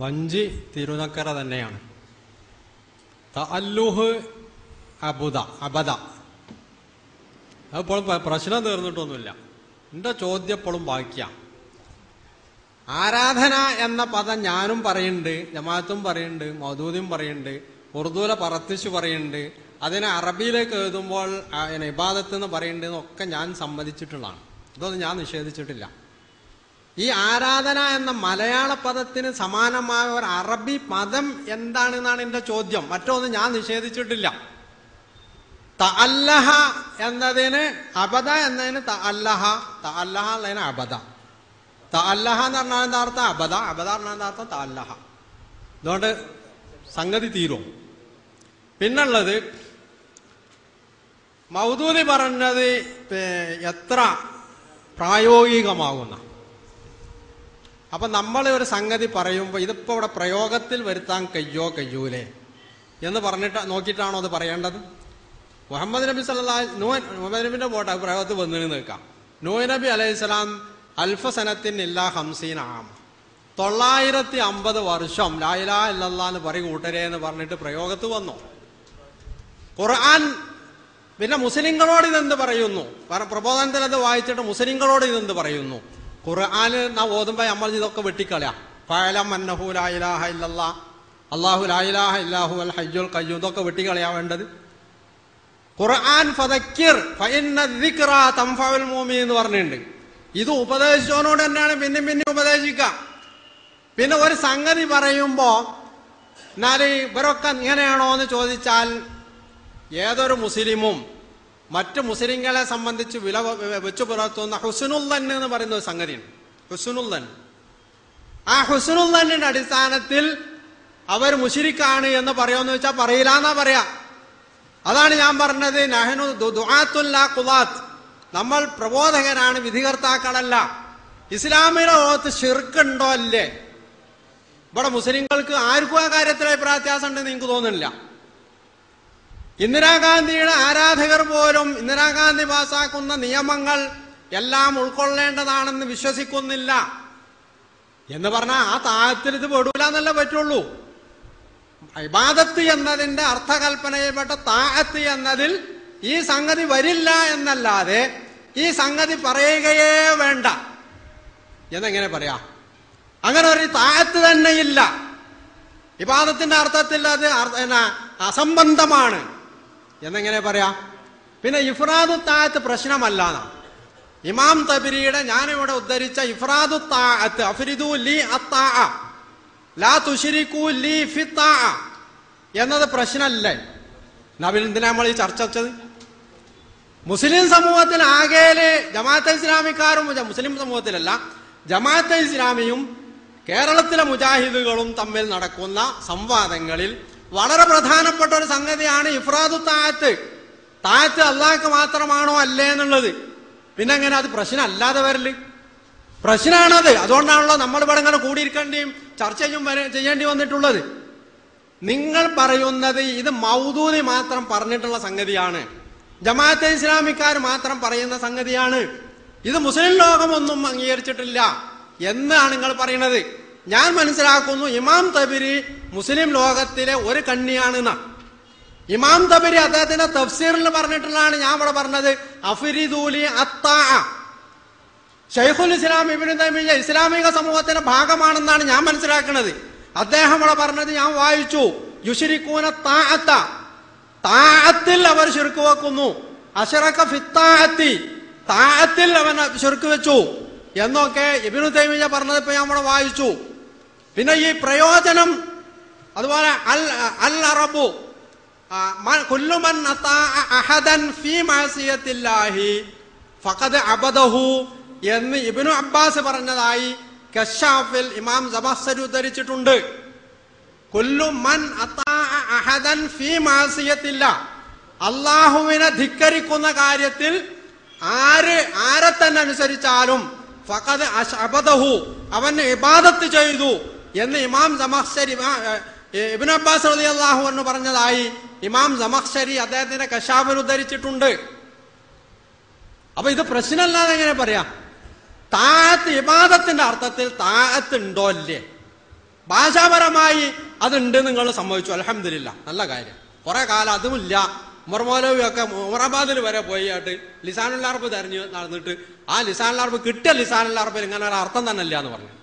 വഞ്ചി തിരുനക്കര തന്നെയാണ്. തഅല്ലുഹ് അബദ. അതിപ്പോഴും പ്രശ്നം തീർന്നിട്ടൊന്നുമില്ല. എൻ്റെ ചോദ്യം എപ്പോഴും ബാക്കിയാണ്. ആരാധന എന്ന പദം ഞാനും പറയുന്നുണ്ട്, ജമാഅത്തും പറയുന്നുണ്ട്, മൗദൂദിയും പറയുന്നുണ്ട്, ഉറുദുവിലെ പറത്തിച്ചു പറയുന്നുണ്ട്, അതിനെ അറബിയിലേക്ക് എഴുതുമ്പോൾ ഇബാദത്ത് എന്ന് പറയുന്നുണ്ട് എന്നൊക്കെ ഞാൻ സമ്മതിച്ചിട്ടുള്ളതാണ്. ഇതൊന്നും ഞാൻ നിഷേധിച്ചിട്ടില്ല. ഈ ആരാധന എന്ന മലയാള പദത്തിന് സമാനമായ ഒരു അറബി പദം എന്താണെന്നാണ് എൻ്റെ ചോദ്യം. മറ്റൊന്നും ഞാൻ നിഷേധിച്ചിട്ടില്ല. തഅല്ലഹ എന്നതിന് അബദ എന്നതിന് തഅല്ലഹ എന്നതിന് അബദ. തഅല്ലഹ എന്ന് പറഞ്ഞാൽ എന്താ അർത്ഥം? അബദ. അബദ പറഞ്ഞാൽ എന്താ അർത്ഥം? തഅല്ലഹ. അതുകൊണ്ട് സംഗതി തീരും. പിന്നുള്ളത് മൗദൂദി പറഞ്ഞത് എത്ര പ്രായോഗികമാകുന്ന. അപ്പൊ നമ്മൾ ഒരു സംഗതി പറയുമ്പോൾ ഇതിപ്പോ ഇവിടെ പ്രയോഗത്തിൽ വരുത്താൻ കഴിയൂലേ എന്ന് പറഞ്ഞിട്ട് നോക്കിയിട്ടാണോ അത് പറയേണ്ടത്? മുഹമ്മദ് നബി മുഹമ്മദ് നബിന്റെ പോട്ടെ പ്രയോഗത്തിൽ വന്നിട്ട് നിൽക്കാം. നൂഹ് നബി അലൈഹിസ്സലാം അൽഫസനത്തിൻ ഇല്ലാ 50 ആം, 950 വർഷം ലാ ഇലാഹ ഇല്ലല്ലാഹ് എന്ന് പറയും കൂട്ടരെ എന്ന് പറഞ്ഞിട്ട് പ്രയോഗത്ത് വന്നു. ഖുർആൻ പിന്നെ മുസ്ലിങ്ങളോട് ഇതെന്ത് പറയുന്നു? പ്രബോധനത്തിൽ അത് വായിച്ചിട്ട് മുസ്ലിങ്ങളോട് ഇതെന്ത് പറയുന്നു? ഖുർആൻ ഓതുമ്പോ നമ്മൾ ഇതൊക്കെ വെട്ടിക്കളയാം. ഫഅലം അന്നഹു ലാ ഇലാഹ ഇല്ലല്ലാഹ്, അല്ലാഹു ലാ ഇലാഹ ഇല്ലാഹു അൽ ഹയ്യുൽ ഖയ്യൂം, ഇതൊക്കെ വെട്ടിക്കളയാ വേണ്ടത്. ഖുർആൻ ഫദക്കിർ ഫഇന്ന ദിക്റ തൻഫഉൽ മുഅ്മിനീൻ എന്ന് പറഞ്ഞിട്ടുണ്ട്. ഇത് ഉപദേശിച്ചവനോട് തന്നെയാണ് പിന്നെ ഉപദേശിക്കാം. പിന്നെ ഒരു സംഗതി പറയുമ്പോ എന്നാൽ ഇവരൊക്കെ ഇങ്ങനെയാണോ എന്ന് ചോദിച്ചാൽ ഏതൊരു മുസ്ലിമും മറ്റു മുസ്ലിങ്ങളെ സംബന്ധിച്ച് വില വെച്ചു പുലർത്തുന്ന ഹുസ്നുൽ ദന്ന് എന്ന് പറയുന്ന ഒരു സംഗതിയുണ്ട്. ഹുസ്നുൽ ദന്ന്. ആ ഹുസ്നുൽ ദന്നിന്റെ അടിസ്ഥാനത്തിൽ അവർ മുശ്രിക്കാണ് എന്ന് പറയുമെന്ന് വെച്ചാൽ പറയില്ല എന്നാ പറയാ. അതാണ് ഞാൻ പറഞ്ഞത്. നഹ്നു ദുആത്തുൽ ലാ ഖുദാത്ത്, നമ്മൾ പ്രബോധകരാണ്, വിധികർത്താക്കളല്ല. ഇസ്ലാമിന്റെ ലോകത്ത് ശിർക്ക് ഉണ്ടോ അല്ലേ? ഇവിടെ മുസ്ലിങ്ങൾക്ക് ആർക്കും ആ കാര്യത്തിൽ അഭിപ്രായവ്യത്യാസം ഉണ്ടെന്ന് എനിക്ക് തോന്നുന്നില്ല. ഇന്ദിരാഗാന്ധിയുടെ ആരാധകർ പോലും ഇന്ദിരാഗാന്ധി പാസാക്കുന്ന നിയമങ്ങൾ എല്ലാം ഉൾക്കൊള്ളേണ്ടതാണെന്ന് വിശ്വസിക്കുന്നില്ല. എന്ന് പറഞ്ഞാൽ ആ താഴത്തിൽ ഇത് പെടൂല എന്നല്ല പറ്റുള്ളൂ. ഇബാദത്ത് എന്നതിന്റെ അർത്ഥകൽപ്പനയിൽപ്പെട്ട താഅത്ത് എന്നതിൽ ഈ സംഗതി വരില്ല എന്നല്ലാതെ ഈ സംഗതി പറയുകയേ വേണ്ട എന്നെങ്ങനെ പറയാ? അങ്ങനെ ഒരു താഅത്ത് തന്നെ ഇല്ല. ഇബാദത്തിന്റെ അർത്ഥത്തിൽ അത് അസംബന്ധമാണ് എന്നെങ്ങനെ പറയാ? പിന്നെ ഇഫ്രാദു താഅത്ത് പ്രശ്നമല്ലാന്നാ ഇമാം തബരിയുടെ ഞാനിവിടെ ഉദ്ധരിച്ച ഇഫ്രാദു താഅത്ത് അഫ്രിദു ലി അത്താഅ ലാ തുശ്രികൂ ലി ഫിത്താഅ എന്നത് പ്രശ്നമല്ലേ? നബിനെന്തിനാ നമ്മൾ ഈ ചർച്ച വെച്ചത്? മുസ്ലിം സമൂഹത്തിൽ ആകെയില് ജമാഅത്തെ ഇസ്ലാമിക്കാരും മുസ്ലിം സമൂഹത്തിലല്ല, ജമാഅത്തെ ഇസ്ലാമിയും കേരളത്തിലെ മുജാഹിദുകളും തമ്മിൽ നടക്കുന്ന സംവാദങ്ങളിൽ വളരെ പ്രധാനപ്പെട്ട ഒരു സംഗതിയാണ് ഇഫ്രാദു താഅത്ത്. താഅത്ത് അള്ളാഹ്ക്ക് മാത്രമാണോ അല്ലേ എന്നുള്ളത്. പിന്നെ എങ്ങനെ അത് പ്രശ്നം അല്ലാതെ വരല്? പ്രശ്നമാണത്. അതുകൊണ്ടാണല്ലോ നമ്മൾ ഇവിടെ ഇങ്ങനെ കൂടിയിരിക്കേണ്ടിയും ചർച്ചയും ചെയ്യേണ്ടി വന്നിട്ടുള്ളത്. നിങ്ങൾ പറയുന്നത് ഇത് മൗദൂദി മാത്രം പറഞ്ഞിട്ടുള്ള സംഗതിയാണ്, ജമാഅത്തെ ഇസ്ലാമിക്കാർ മാത്രം പറയുന്ന സംഗതിയാണ്, ഇത് മുസ്ലിം ലോകമൊന്നും അംഗീകരിച്ചിട്ടില്ല എന്നാണ് നിങ്ങൾ പറയുന്നത്. ഞാൻ മനസ്സിലാക്കുന്നു ഇമാം തബരി മുസ്ലിം ലോകത്തിലെ ഒരു കണ്ണിയാണെന്ന. ഇമാം തബരി അദ്ദേഹത്തിന്റെ തഫ്സീറിൽ പറഞ്ഞിട്ടുള്ളതാണ് ഞാൻ ഇവിടെ പറഞ്ഞത്. അഫ്രിദൂലി അത്താഅ. ശൈഖുൽ ഇസ്ലാം ഇബ്നു തൈമിയ്യ ഇസ്ലാമിക സമൂഹത്തിന്റെ ഭാഗമാണെന്നാണ് ഞാൻ മനസ്സിലാക്കുന്നത്. അദ്ദേഹം ഇവിടെ പറഞ്ഞത് ഞാൻ വായിച്ചു. യുശ്രികൂന താഅത്ത, താഅത്തിൽ അവർ ശിർക്ക് വെക്കുന്നു. അശ്റക ഫിത്താഅത്തി, താഅത്തിൽ അവൻ ശിർക്ക് വെച്ചു എന്നൊക്കെ ഇബ്നു തൈമിയ്യ പറഞ്ഞത് ഇപ്പൊ ഞാൻ ഇവിടെ വായിച്ചു. പിന്നെ ഈ പ്രയോജനം അതുപോലെ അൽ അറബു കുല്ലു മൻ അതാഅ അഹദൻ ഫീ മഅസിയത്തില്ലാഹി ഫഖദ് അബദഹു എന്ന് ഇബ്നു അബ്ബാസ് പറഞ്ഞതായി കശാഫിൽ ഇമാം സബഹ്സരി ഉദ്ധരിച്ചിട്ടുണ്ട്. കുല്ലു മൻ അതാഅ അഹദൻ ഫീ മഅസിയത്തില്ലാ, അല്ലാഹുവിനെ ധിക്കരിക്കുന്ന കാര്യത്തിൽ ആരെ തന്നെ അനുസരിച്ചാലും ഫഖദ് അബദഹു, അവന് ഇബാദത്ത് ചെയ്തു എന്ന് ഇമാം സമഖ്ശരി ഇബ്നു അബ്ബാസ് റളിയല്ലാഹു അൻഹു പറഞ്ഞതായി ഇമാം സമഖ്ശരി അദ്ദേഹത്തിന്റെ കശാഫിൽ ഉദ്ധരിച്ചിട്ടുണ്ട്. അപ്പൊ ഇത് പ്രശ്നമല്ലാതെ എങ്ങനെ പറയാം? താഅത്ത് ഇബാദത്തിന്റെ അർത്ഥത്തിൽ താഅത്ത് ഉണ്ടോ അല്ലേ? ഭാഷാപരമായി അതുണ്ട് നിങ്ങൾ സമ്മതിച്ചു, അൽഹംദുലില്ലാ, നല്ല കാര്യം. കുറെ കാലം അതുമില്ല. ഉമർ മൗലവിയൊക്കെ ഉമറാബാദിൽ വരെ പോയിട്ട് ലിസാനുൽ അറബ് തെരഞ്ഞു നടന്നിട്ട് ആ ലിസാനുൽ അറബ് കിട്ടിയ ലിസാനുൽ അറബിൽ ഇങ്ങനെ ഒരു അർത്ഥം തന്നെ ഇല്ല എന്ന് പറഞ്ഞു.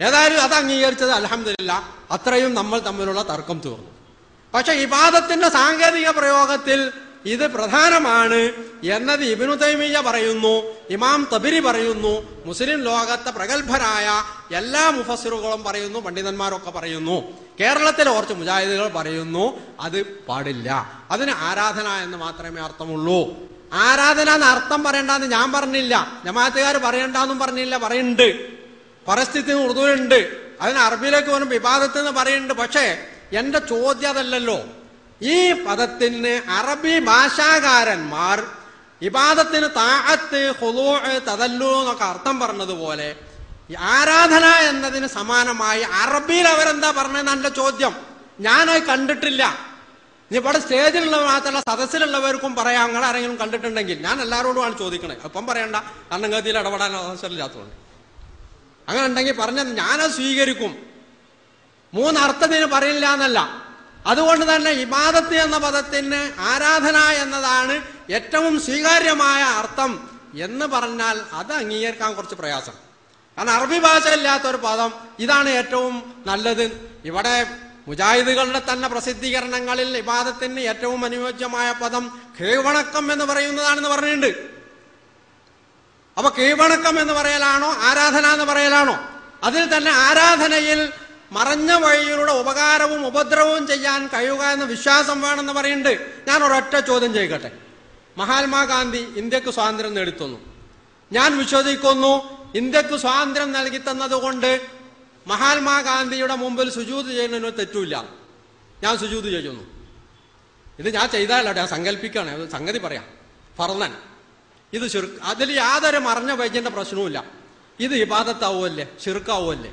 ഏതായാലും അത് അംഗീകരിച്ചത് അൽഹംദുലില്ലാ, അത്രയും നമ്മൾ തമ്മിലുള്ള തർക്കം തീർന്നു. പക്ഷെ ഇബാദത്തിന്റെ സാങ്കേതിക പ്രയോഗത്തിൽ ഇത് പ്രധാനമാണ് എന്നത് ഇബ്നു തൈമിയ്യ പറയുന്നു, ഇമാം തബരി പറയുന്നു, മുസ്ലിം ലോകത്തെ പ്രഗത്ഭരായ എല്ലാ മുഫസ്സിറുകളും പറയുന്നു, പണ്ഡിതന്മാരൊക്കെ പറയുന്നു. കേരളത്തിലെ കുറച്ച് മുജാഹിദുകൾ പറയുന്നു അത് പാടില്ല, അതിന് ആരാധന എന്ന് മാത്രമേ അർത്ഥമുള്ളൂ. ആരാധന എന്ന് അർത്ഥം പറയണ്ടെന്ന് ഞാൻ പറഞ്ഞില്ല, ജമാഅത്തുകാർ പറയണ്ടെന്നും പറഞ്ഞില്ല, പറയുന്നുണ്ട്. പരിസ്ഥിതി ഉറുദുവിലുണ്ട്, അതിന് അറബിയിലേക്ക് വരുമ്പോൾ ഇബാദത്ത് എന്ന് പറയുന്നുണ്ട്. പക്ഷേ എന്റെ ചോദ്യം അതല്ലല്ലോ. ഈ പദത്തിന് അറബി ഭാഷാകാരന്മാർ ഇബാദത്തിന് താഅത്ത്, ഖുദൂഅ്, തദല്ലു എന്നൊക്കെ അർത്ഥം പറഞ്ഞതുപോലെ ആരാധന എന്നതിന് സമാനമായി അറബിയിൽ അവരെന്താ പറഞ്ഞതെന്ന് എന്റെ ചോദ്യം. ഞാനത് കണ്ടിട്ടില്ല. ഇനി ഇവിടെ സ്റ്റേജിലുള്ളവർ മാത്രമല്ല സദസ്സിലുള്ളവർക്കും പറയാം, നിങ്ങൾ ആരെങ്കിലും കണ്ടിട്ടുണ്ടെങ്കിൽ. ഞാൻ എല്ലാവരോടുമാണ് ചോദിക്കണേ, അപ്പം പറയണ്ട, കാരണം ഗതിയിൽ ഇടപെടാൻ അവസരമില്ലാത്തതുകൊണ്ട്. അങ്ങനെ ഉണ്ടെങ്കിൽ പറഞ്ഞത് ഞാനത് സ്വീകരിക്കും. മൂന്നർത്ഥത്തിന് പറയില്ല എന്നല്ല. അതുകൊണ്ട് തന്നെ ഇബാദത്ത് എന്ന പദത്തിന് ആരാധന എന്നതാണ് ഏറ്റവും സ്വീകാര്യമായ അർത്ഥം എന്ന് പറഞ്ഞാൽ അത് അംഗീകരിക്കാൻ കുറച്ച് പ്രയാസം. കാരണം അറബി ഭാഷ ഇല്ലാത്തൊരു പദം ഇതാണ് ഏറ്റവും നല്ലത്. ഇവിടെ മുജാഹിദുകളുടെ തന്നെ പ്രസിദ്ധീകരണങ്ങളിൽ ഇബാദത്തിന് ഏറ്റവും അനുയോജ്യമായ പദം കീഴ്വണക്കം എന്ന് പറയുന്നതാണെന്ന് പറഞ്ഞിട്ടുണ്ട്. അപ്പൊ കീഴ്വണക്കം എന്ന് പറയലാണോ ആരാധന എന്ന് പറയലാണോ? അതിൽ തന്നെ ആരാധനയിൽ മറഞ്ഞ വഴിയിലൂടെ ഉപകാരവും ഉപദ്രവവും ചെയ്യാൻ കഴിയുക എന്ന വിശ്വാസം വേണമെന്ന് പറയുന്നുണ്ട്. ഞാൻ ഒരൊറ്റ ചോദ്യം ചെയ്യട്ടെ. മഹാത്മാഗാന്ധി ഇന്ത്യക്ക് സ്വാതന്ത്ര്യം നേടിത്തന്നു. ഞാൻ വിശ്വസിക്കുന്നു ഇന്ത്യക്ക് സ്വാതന്ത്ര്യം നൽകി തന്നത് കൊണ്ട് മഹാത്മാഗാന്ധിയുടെ മുമ്പിൽ സുജൂദ് ചെയ്യുന്നതിന് തെറ്റൂല്ല. ഞാൻ സുജൂദ് ചെയ്യുന്നു. ഇത് ഞാൻ ചെയ്താലോ, ഞാൻ സങ്കല്പിക്കുകയാണ്, സംഗതി പറയാം. ഫർളൻ ഇത് ശിർക്ക്, അതിൽ യാതൊരു മറഞ്ഞ വൈദ്യന്റെ പ്രശ്നവുമില്ല. ഇത് ഇബാദത്താവുമല്ലേ, ശിർക്കാവുമല്ലേ?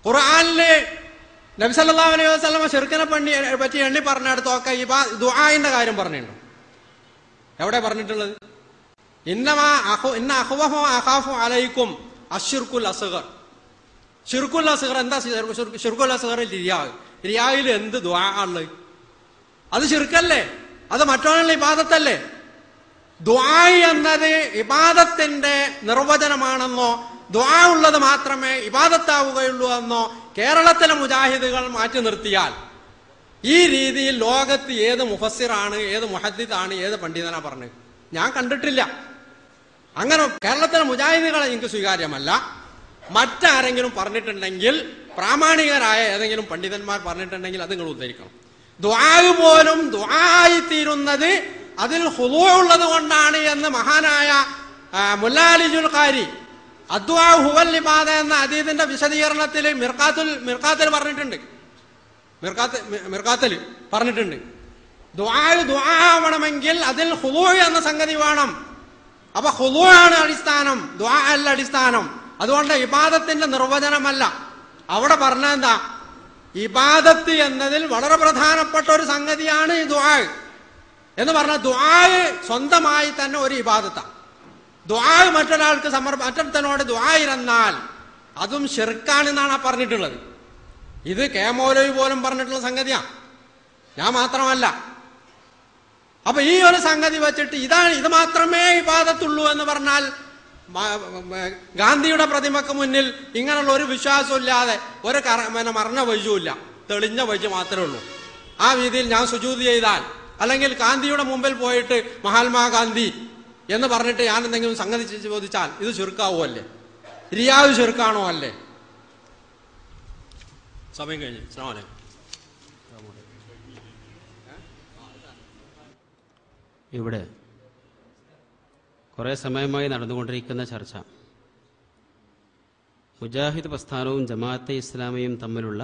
ഖുർആനില് നബി സല്ലല്ലാഹു അലൈഹി വസല്ലം ശിർക്കിനെ പറ്റി എണ്ണി പറഞ്ഞിടത്തൊക്കെ ദുആഇന്റെ കാര്യം പറഞ്ഞിട്ടുണ്ട്. എവിടെ പറഞ്ഞിട്ടുള്ളത്? ഇന്ന അഖ്വഫു അഖാഫു അലൈക്കും അശ്ശിർകുൽ അസ്ഗർ. ശിർകുൽ അസ്ഗർ എന്താ? ശിർകുൽ അസ്ഗർ റിയായിൽ എന്ത് ദുആ ഉള്ളത്? അത് ശിർക്കല്ലേ? അത് മറ്റൊന്നുള്ള ഇബാദത്തല്ലേ? ദുആ എന്നത് ഇബാദത്തിന്റെ നിർവചനമാണെന്നോ ദുആ ഉള്ളത് മാത്രമേ ഇബാദത്താവുകയുള്ളൂ എന്നോ കേരളത്തിലെ മുജാഹിദുകൾ മാറ്റി നിർത്തിയാൽ ഈ രീതിയിൽ ലോകത്ത് ഏത് മുഫസ്സിറാണ്, ഏത് മുഹദ്ദിദാണ്, ഏത് പണ്ഡിതനാ പറഞ്ഞത്? ഞാൻ കണ്ടിട്ടില്ല. അങ്ങനെ കേരളത്തിലെ മുജാഹിദുകളെ എനിക്ക് സ്വീകാര്യമല്ല. മറ്റാരെങ്കിലും പറഞ്ഞിട്ടുണ്ടെങ്കിൽ, പ്രാമാണികരായ ഏതെങ്കിലും പണ്ഡിതന്മാർ പറഞ്ഞിട്ടുണ്ടെങ്കിൽ അത് നിങ്ങൾ ഉദ്ധരിക്കണം. ദുആ പോലും ദുആയി തീരുന്നത് അതിൽ ഖുദൂ ഉള്ളത് കൊണ്ടാണ് എന്ന് മഹാനായ മുല്ലാ അലി ജുൽഖാരി അദ്ദുആ ഹുവൽ ഇബാദ എന്ന ഹദീസിന്റെ വിശദീകരണത്തിൽ മിർഖാത്തിൽ പറഞ്ഞിട്ടുണ്ട്. മിർഖാത്തിൽ പറഞ്ഞിട്ടുണ്ട് ദുആ ആവണമെങ്കിൽ അതിൽ ഖുദൂ എന്ന സംഗതി വേണം. അപ്പൊ ഖുദൂ ആണ് അടിസ്ഥാനം, ദുആ അല്ല അടിസ്ഥാനം. അതുകൊണ്ട് ഇബാദത്തിന്റെ നിർവചനമല്ല അവിടെ പറഞ്ഞെന്താ? ഇബാദത്ത് എന്നതിൽ വളരെ പ്രധാനപ്പെട്ട ഒരു സംഗതിയാണ് ഈ ദുആ എന്ന് പറഞ്ഞാൽ ദുആ സ്വന്തമായി തന്നെ ഒരു ഇബാദത്താണ്. ദുആ മറ്റൊരാൾക്ക് മറ്റൊരുത്തനോട് ദുആ ഇരുന്നാൽ അതും ശിർക്കാണെന്നാണ് പറഞ്ഞിട്ടുള്ളത്. ഇത് കെ മൗലവി പോലും പറഞ്ഞിട്ടുള്ള സംഗതിയാണ്, ഞാൻ മാത്രമല്ല. അപ്പൊ ഈ ഒരു സംഗതി വെച്ചിട്ട് ഇത് മാത്രമേ ഇബാദത്തുള്ളൂ എന്ന് പറഞ്ഞാൽ ഗാന്ധിയുടെ പ്രതിമക്ക് മുന്നിൽ ഇങ്ങനെയുള്ള ഒരു വിശ്വാസം ഇല്ലാതെ ഒരു മറഞ്ഞ വഴിയുമില്ല, തെളിഞ്ഞ വഴി മാത്രമേ ഉള്ളൂ. ആ രീതിയിൽ ഞാൻ സുജൂദ് ചെയ്താൽ അല്ലെങ്കിൽ ഗാന്ധിയുടെ മുമ്പിൽ പോയിട്ട് മഹാത്മാഗാന്ധി എന്ന് പറഞ്ഞിട്ട് ഞാൻ എന്തെങ്കിലും സംഗതി ചോദിച്ചാൽ ഇത് ശിർക്കാവുമല്ലേ? റിയാവ് ശിർക്കാണോ അല്ലേ? സമയം കഴിഞ്ഞു. അസ്സലാമു അലൈക്കും. ഇവിടെ കുറേ സമയമായി നടന്നുകൊണ്ടിരിക്കുന്ന ചർച്ച മുജാഹിദ് പ്രസ്ഥാനവും ജമാഅത്തെ ഇസ്ലാമിയും തമ്മിലുള്ള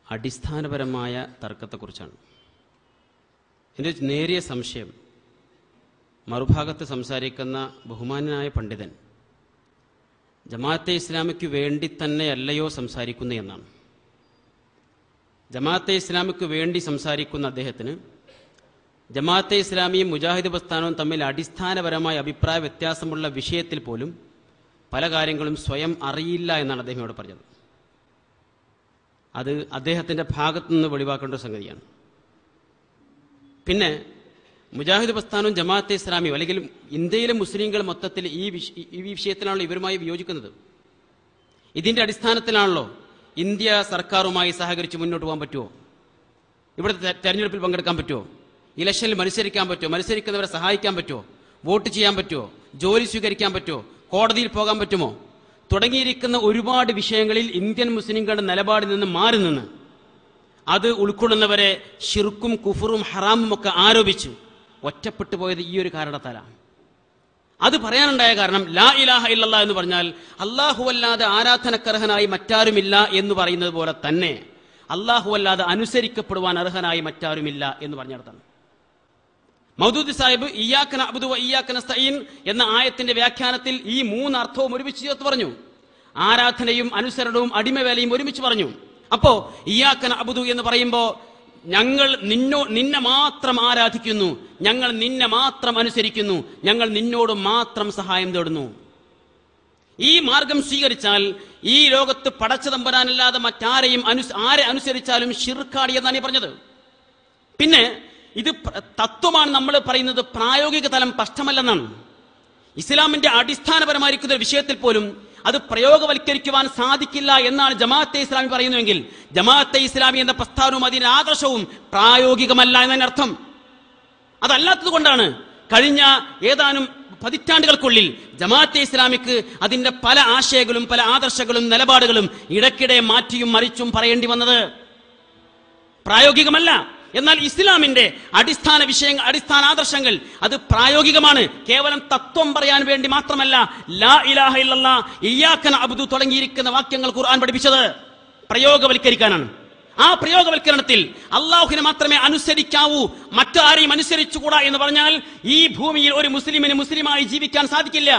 അടിസ്ഥാനപരമായ തർക്കത്തെക്കുറിച്ചാണ്. എൻ്റെ നേരിയ സംശയം, മറുഭാഗത്ത് സംസാരിക്കുന്ന ബഹുമാന്യനായ പണ്ഡിതൻ ജമാഅത്തെ ഇസ്ലാമിക്ക് വേണ്ടി തന്നെയല്ലയോ സംസാരിക്കുന്ന എന്നാണ്. ജമാഅത്തെ ഇസ്ലാമിക്ക് വേണ്ടി സംസാരിക്കുന്ന അദ്ദേഹത്തിന് ജമാഅത്തെ ഇസ്ലാമിയും മുജാഹിദ് പ്രസ്ഥാനവും തമ്മിൽ അടിസ്ഥാനപരമായ അഭിപ്രായ വ്യത്യാസമുള്ള വിഷയത്തിൽ പോലും പല കാര്യങ്ങളും സ്വയം അറിയില്ല എന്നാണ് അദ്ദേഹം ഇവിടെ പറഞ്ഞത്. അത് അദ്ദേഹത്തിൻ്റെ ഭാഗത്തു നിന്ന് വെളിവാക്കേണ്ട സംഗതിയാണ്. പിന്നെ മുജാഹിദ് പ്രസ്ഥാനവും ജമാഅത്തെ ഇസ്ലാമിയും അല്ലെങ്കിൽ ഇന്ത്യയിലെ മുസ്ലിങ്ങൾ മൊത്തത്തിൽ ഈ വിഷയത്തിലാണല്ലോ ഇവരുമായി വിയോജിക്കുന്നത്. ഇതിൻ്റെ അടിസ്ഥാനത്തിലാണല്ലോ ഇന്ത്യ സർക്കാരുമായി സഹകരിച്ച് മുന്നോട്ട് പോകാൻ പറ്റുമോ, ഇവിടുത്തെ തെരഞ്ഞെടുപ്പിൽ പങ്കെടുക്കാൻ പറ്റുമോ, ഇലക്ഷനിൽ മത്സരിക്കാൻ പറ്റുമോ, മത്സരിക്കുന്നവരെ സഹായിക്കാൻ പറ്റുമോ, വോട്ട് ചെയ്യാൻ പറ്റുമോ, ജോലി സ്വീകരിക്കാൻ പറ്റുമോ, കോടതിയിൽ പോകാൻ പറ്റുമോ തുടങ്ങിയിരിക്കുന്ന ഒരുപാട് വിഷയങ്ങളിൽ ഇന്ത്യൻ മുസ്ലിങ്ങളുടെ നിലപാടിൽ നിന്ന് മാറി നിന്ന് അത് ഉൾക്കൊള്ളുന്നവരെ ശിർക്കും കുഫറും ഹറാമും ഒക്കെ ആരോപിച്ച് ഒറ്റപ്പെട്ടു പോയത് ഈ ഒരു കാരണത്താലാണ്. അത് പറയാനുണ്ടായ കാരണം ലാ ഇലാഹ ഇല്ലല്ലാഹ് എന്ന് പറഞ്ഞാൽ അല്ലാഹു അല്ലാതെ ആരാധനക്കർഹനായി മറ്റാരുമില്ല എന്ന് പറയുന്നത് പോലെ തന്നെ അല്ലാഹു അല്ലാതെ അനുസരിക്കപ്പെടുവാൻ അർഹനായി മറ്റാരുമില്ല എന്ന് പറഞ്ഞിടത്താണ്. മൗദൂദി സാഹിബ് ഇയ്യാക നഅ്ബുദു വ ഇയ്യാക നസ്തഈൻ എന്ന ആയത്തിന്റെ വ്യാഖ്യാനത്തിൽ ഈ മൂന്ന് അർത്ഥവും ഒരുമിച്ച് ചേർത്ത് പറഞ്ഞു. ആരാധനയും അനുസരണവും അടിമവേലയും ഒരുമിച്ച് പറഞ്ഞു. അപ്പോ ഇയ്യാക നഅ്ബുദു എന്ന് പറയുമ്പോൾ ഞങ്ങൾ നിന്നെ മാത്രം ആരാധിക്കുന്നു, ഞങ്ങൾ നിന്നെ മാത്രം അനുസരിക്കുന്നു, ഞങ്ങൾ നിന്നോട് മാത്രം സഹായം തേടുന്നു. ഈ മാർഗം സ്വീകരിച്ചാൽ ഈ ലോകത്ത് പടച്ച തമ്പുരാനല്ലാതെ മറ്റാരെയും ആരെ അനുസരിച്ചാലും ശിർക്കാണ് എന്നാണ് ഈ പറഞ്ഞത്. പിന്നെ ഇത് തത്വമാണ് നമ്മൾ പറയുന്നത്, പ്രായോഗിക തലം സ്പഷ്ടമല്ലെന്നാണ്. ഇസ്ലാമിന്റെ അടിസ്ഥാനപരമായിരിക്കുന്ന വിഷയത്തിൽ പോലും അത് പ്രയോഗവൽക്കരിക്കുവാൻ സാധിക്കില്ല എന്നാണ് ജമാഅത്തെ ഇസ്ലാമി പറയുന്നുവെങ്കിൽ ജമാഅത്തെ ഇസ്ലാമി എന്ന പ്രസ്ഥാനവും അതിന്റെ ആദർശവും പ്രായോഗികമല്ല എന്നതിനർത്ഥം. അതല്ലാത്തത് കൊണ്ടാണ് കഴിഞ്ഞ ഏതാനും പതിറ്റാണ്ടുകൾക്കുള്ളിൽ ജമാഅത്തെ ഇസ്ലാമിക്ക് അതിന്റെ പല ആശയങ്ങളും പല ആദർശങ്ങളും നിലപാടുകളും ഇടയ്ക്കിടെ മാറ്റിയും മറിച്ചും പറയേണ്ടി വന്നത്. പ്രായോഗികമല്ല. എന്നാൽ ഇസ്ലാമിന്റെ അടിസ്ഥാന ആദർശങ്ങൾ അത് പ്രായോഗികമാണ്. കേവലം തത്വം പറയാൻ വേണ്ടി മാത്രമല്ല ലാ ഇലാഹ ഇല്ലല്ലാഹ് ഇയ്യാക നഅ്ബുദു തുടങ്ങിയിരിക്കുന്ന വാക്യങ്ങൾ ഖുർആൻ പഠിപ്പിച്ചത് പ്രയോഗവൽക്കരിക്കാനാണ്. ആ പ്രയോഗവൽക്കരണത്തിൽ അള്ളാഹുവിനെ മാത്രമേ അനുസരിക്കാവൂ, മറ്റാരെയും അനുസരിച്ചുകൂടാ എന്ന് പറഞ്ഞാൽ ഈ ഭൂമിയിൽ ഒരു മുസ്ലിമിന് മുസ്ലിമായി ജീവിക്കാൻ സാധിക്കില്ല.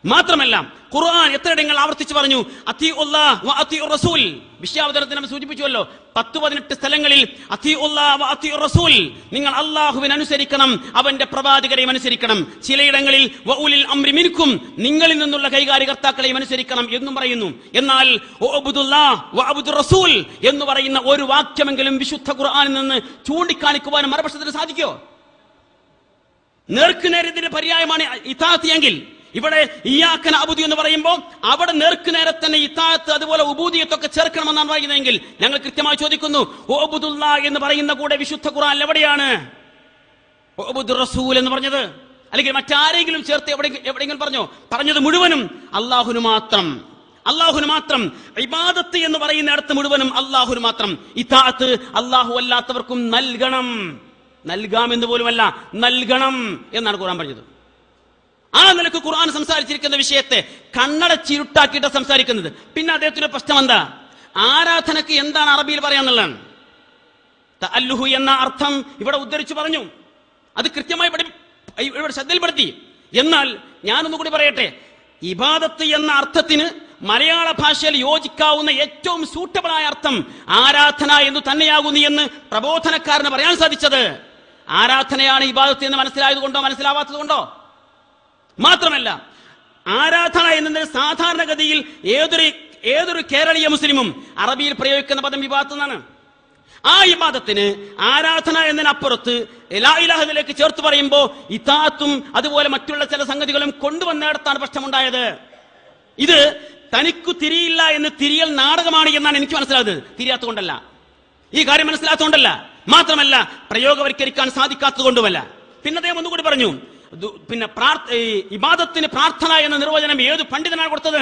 മാത്രമല്ല ഖുർആൻ എത്രയിടങ്ങൾ ആവർത്തിച്ചു പറഞ്ഞു അത്തിഉല്ലാഹ് വ അത്തിഉർ റസൂൽ. വിഷയാവതരണത്തിൽ നമ്മൾ സൂചിപ്പിച്ചുവല്ലോ 10-18 സ്ഥലങ്ങളിൽ അത്തിഉല്ലാഹ് വ അത്തിഉർ റസൂൽ, നിങ്ങൾ അള്ളാഹുവിനെ അനുസരിക്കണം, അവന്റെ പ്രവാചകരെയും അനുസരിക്കണം. ചിലയിടങ്ങളിൽ വ ഉലിൽ അംരി മിൻകും, നിങ്ങളിൽ നിന്നുള്ള കൈകാര്യകർത്താക്കളെയും അനുസരിക്കണം എന്നും പറയുന്നു. എന്നാൽ ഉഅ്ബുദുല്ലാഹ് വ അബ്ദുർ റസൂൽ എന്ന് പറയുന്ന ഒരു വാക്യമെങ്കിലും വിശുദ്ധ ഖുർആനിൽ നിന്ന് ചൂണ്ടിക്കാണിക്കുവാനും മറുപക്ഷത്തിന് സാധിക്കോ? നേർക്കുനേരത്തിന്റെ പര്യായമാണ് ഇതാഅത്ത് എങ്കിൽ ഇവിടെ ഇയ്യാക നഅ്ബുദു എന്ന് പറയുമ്പോൾ അവിടെ നേർക്കുനേരെ തന്നെ ഇതാഅത്ത് അതുപോലെ ഉബൂദിയത്തൊക്കെ ചേർക്കണമെന്നാണ് പറയുന്നതെങ്കിൽ ഞങ്ങൾ കൃത്യമായി ചോദിക്കുന്നു, ഉഅ്ബുദുല്ലാഹ് എന്ന് പറയുന്ന കൂടെ വിശുദ്ധ ഖുർആനിൽ എവിടെയാണ് ഉഅ്ബുദുർ റസൂൽ എന്ന് പറഞ്ഞത്? അല്ലെങ്കിൽ മറ്റാരെങ്കിലും ചേർത്ത് എവിടെയെങ്കിലും പറഞ്ഞത് മുഴുവനും അല്ലാഹുവിന് മാത്രം. ഇബാദത്ത് എന്ന് പറയുന്ന അടുത്ത് മുഴുവനും അല്ലാഹുവിന് മാത്രം. ഇതാഅത്ത് അല്ലാഹു അല്ലാത്തവർക്കും നൽകാമെന്ന് പോലുമല്ല, നൽകണം എന്നാണ് ഖുർആൻ പറഞ്ഞത്. ആ നിലക്ക് ഖുർആൻ സംസാരിച്ചിരിക്കുന്ന വിഷയത്തെ കണ്ണടച്ചിരുട്ടാക്കിയിട്ട് സംസാരിക്കുന്നത്. പിന്നെ അദ്ദേഹത്തിന്റെ പ്രശ്നം എന്താ? ആരാധനക്ക് എന്താണ് അറബിയിൽ പറയാന്നുള്ളതാണ്. തഅല്ലുഹു എന്ന അർത്ഥം ഇവിടെ ഉദ്ധരിച്ചു പറഞ്ഞു, അത് കൃത്യമായി ഇവിടെ ശ്രദ്ധയിൽപ്പെടുത്തി. എന്നാൽ ഞാനൊന്നുകൂടി പറയട്ടെ, ഇബാദത്ത് എന്ന അർത്ഥത്തിന് മലയാള ഭാഷയിൽ യോജിക്കാവുന്ന ഏറ്റവും സൂട്ടബിളായ അർത്ഥം ആരാധന എന്ന് തന്നെയാകുന്നു എന്ന് പ്രബോധനക്കാരന് പറയാൻ സാധിച്ചത് ആരാധനയാണ് ഇബാദത്ത് എന്ന് മനസ്സിലായതുകൊണ്ടോ മനസ്സിലാവാത്തത് കൊണ്ടോ? മാത്രമല്ല ആരാധന എന്നതിന് സാധാരണഗതിയിൽ ഏതൊരു കേരളീയ മുസ്ലിമും അറബിയിൽ പ്രയോഗിക്കുന്ന പദം ഇബാദത്ത് എന്നാണ്. ആ ഇബാദത്തിന് ആരാധന എന്നതിനപ്പുറത്ത് ലാ ഇലാഹ ഇല്ലല്ലാഹ് ചേർത്ത് പറയുമ്പോൾ ഇതാഅത്തും അതുപോലെ മറ്റുള്ള ചില സംഗതികളും കൊണ്ടുവന്നിടത്താണ് പ്രശ്നമുണ്ടായത്. ഇത് തനിക്കു തിരിയില്ല എന്ന് തിരിയൽ നാടകമാണ് എന്നാണ് എനിക്ക് മനസ്സിലാകുന്നത്. തിരിയാത്തതുകൊണ്ടല്ല, ഈ കാര്യം മനസ്സിലാത്തതുകൊണ്ടല്ല, മാത്രമല്ല പ്രയോഗവൽക്കരിക്കാൻ സാധിക്കാത്തത് കൊണ്ടുമല്ല. പിന്നെ അദ്ദേഹം ഒന്നുകൂടി പറഞ്ഞു, പിന്നെ ഇബാദത്തിന് പ്രാർത്ഥന എന്ന നിർവചനം ഏത് പണ്ഡിതനാണ് കൊടുത്തത്?